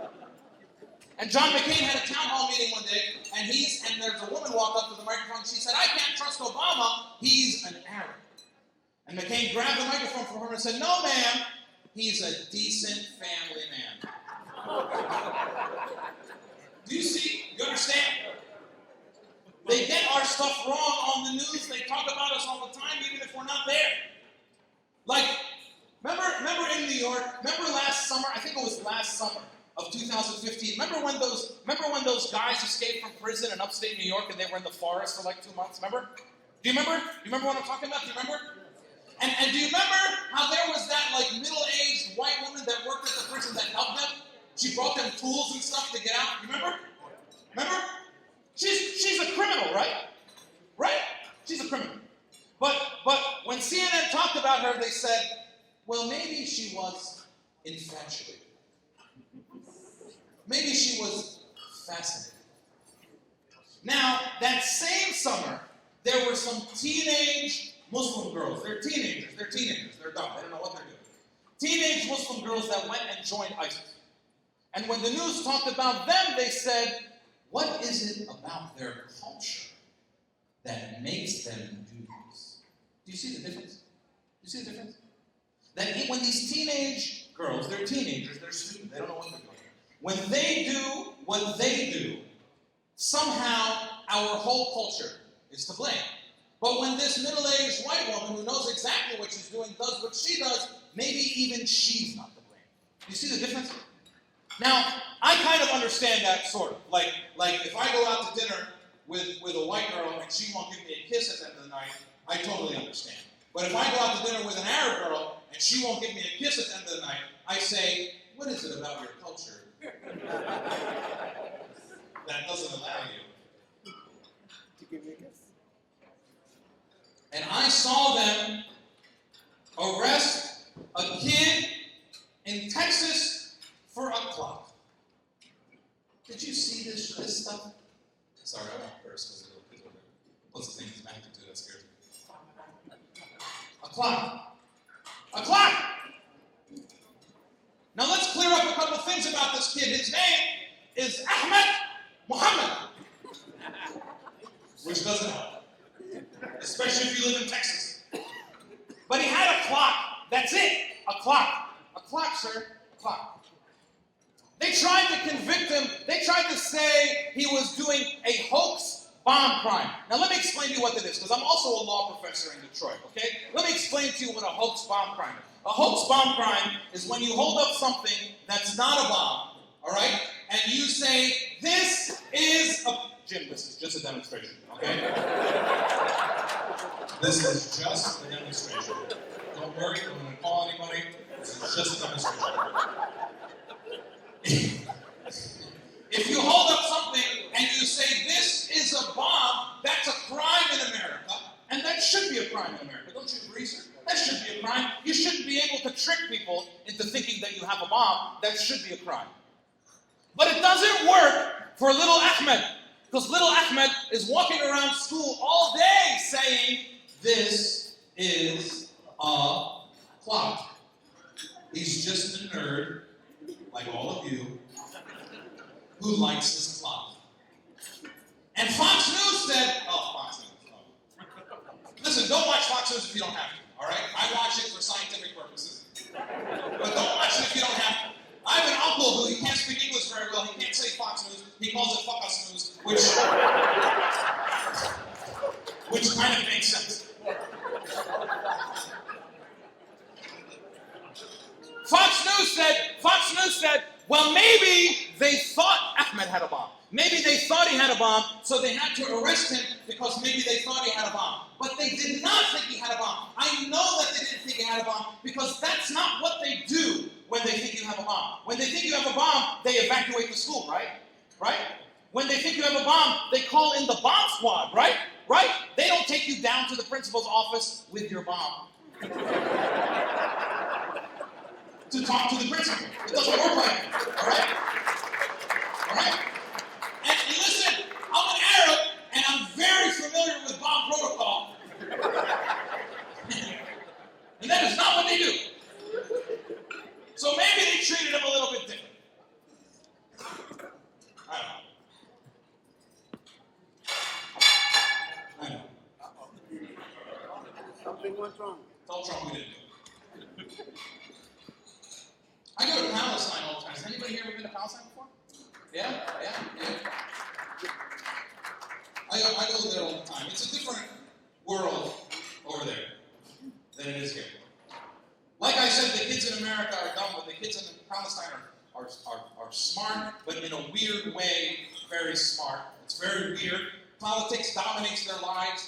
And John McCain had a town hall meeting one day, and there's a woman walked up to the microphone, and she said, I can't trust Obama. He's an Arab. And McCain grabbed the microphone from her and said, no, ma'am. He's a decent family man. Do you see? You understand? They get our stuff wrong on the news. They talk about us all the time, even if we're not there. Like, remember in New York? Remember last summer? I think it was last summer of 2015. Remember when those guys escaped from prison in upstate New York and they were in the forest for like 2 months? Remember? Do you remember? Do you remember what I'm talking about? Do you remember? And do you remember how there was that like middle-aged white woman that worked at the prison that helped them? She brought them tools and stuff to get out. You remember? Remember? She's a criminal, right? Right? She's a criminal. But when CNN talked about her, they said, well, maybe she was infatuated. Maybe she was fascinated. Now, that same summer, there were some teenage Muslim girls. They're teenagers. They're dumb. They don't know what they're doing. Teenage Muslim girls that went and joined ISIS. And when the news talked about them, they said, what is it about their culture that makes them do this? Do you see the difference? Do you see the difference? That when these teenage girls, they're teenagers, they're students, they don't know what they're doing. When they do what they do, somehow our whole culture is to blame. But when this middle-aged white woman who knows exactly what she's doing does what she does, maybe even she's not to blame. Do you see the difference? Now, I kind of understand that sort of. Like if I go out to dinner with a white girl and she won't give me a kiss at the end of the night, I totally understand. But if I go out to dinner with an Arab girl and she won't give me a kiss at the end of the night, I say, what is it about your culture that doesn't allow you to give me a kiss? And I saw them arrest a kid in Texas for a clock. Did you see this stuff? Sorry, I won't curse because the little kids over there. What's the thing he's acting to that scares me? A clock. A clock! Now let's clear up a couple things about this kid. His name is Ahmed Muhammad, which doesn't help. Especially if you live in Texas. But he had a clock. That's it. A clock. A clock, sir. A clock. They tried to convict him. They tried to say he was doing a hoax bomb crime. Now let me explain to you what that is, because I'm also a law professor in Detroit, okay? Let me explain to you what a hoax bomb crime is. A hoax bomb crime is when you hold up something that's not a bomb, all right? And you say, this is a... Jim, this is just a demonstration, okay? This is just a demonstration. Don't worry, I'm going to call anybody. This is just a demonstration. If you hold up something and you say, this is a bomb, that's a crime in America, and that should be a crime in America. Don't you agree, sir? That should be a crime. You shouldn't be able to trick people into thinking that you have a bomb. That should be a crime. But it doesn't work for little Ahmed, because little Ahmed is walking around school all day saying, this is a clock. He's just a nerd, like all of you, who likes his clock. And Fox News said, Fox News. Listen, don't watch Fox News if you don't have to, all right? I watch it for scientific purposes. But don't watch it if you don't have to. I have an uncle who he can't speak English very well. He can't say Fox News. He calls it Fuck Us News, which kind of makes sense. Fox News said, well, maybe they thought Ahmed had a bomb. Maybe they thought he had a bomb, so they had to arrest him because maybe they thought he had a bomb. But they did not think he had a bomb. I know that they didn't think he had a bomb because that's not what they do when they think you have a bomb. When they think you have a bomb, they evacuate the school, right? Right? When they think you have a bomb, they call in the bomb squad, right? Right? They don't take you down to the principal's office with your bomb to talk to the principal. It doesn't work like that, all right? All right? And listen, I'm an Arab, and I'm very familiar with bomb protocol. And that is not what they do. So maybe they treated him a little bit different. I know. Something went wrong. Tell Trump we didn't do it. I go to Palestine all the time. Has anybody here ever been to Palestine before? Yeah? I go there all the time. It's a different world over there than it is here. Like I said, the kids in America are dumb, but the kids in Palestine are smart, but in a weird way, very smart. It's very weird. Politics dominates their lives.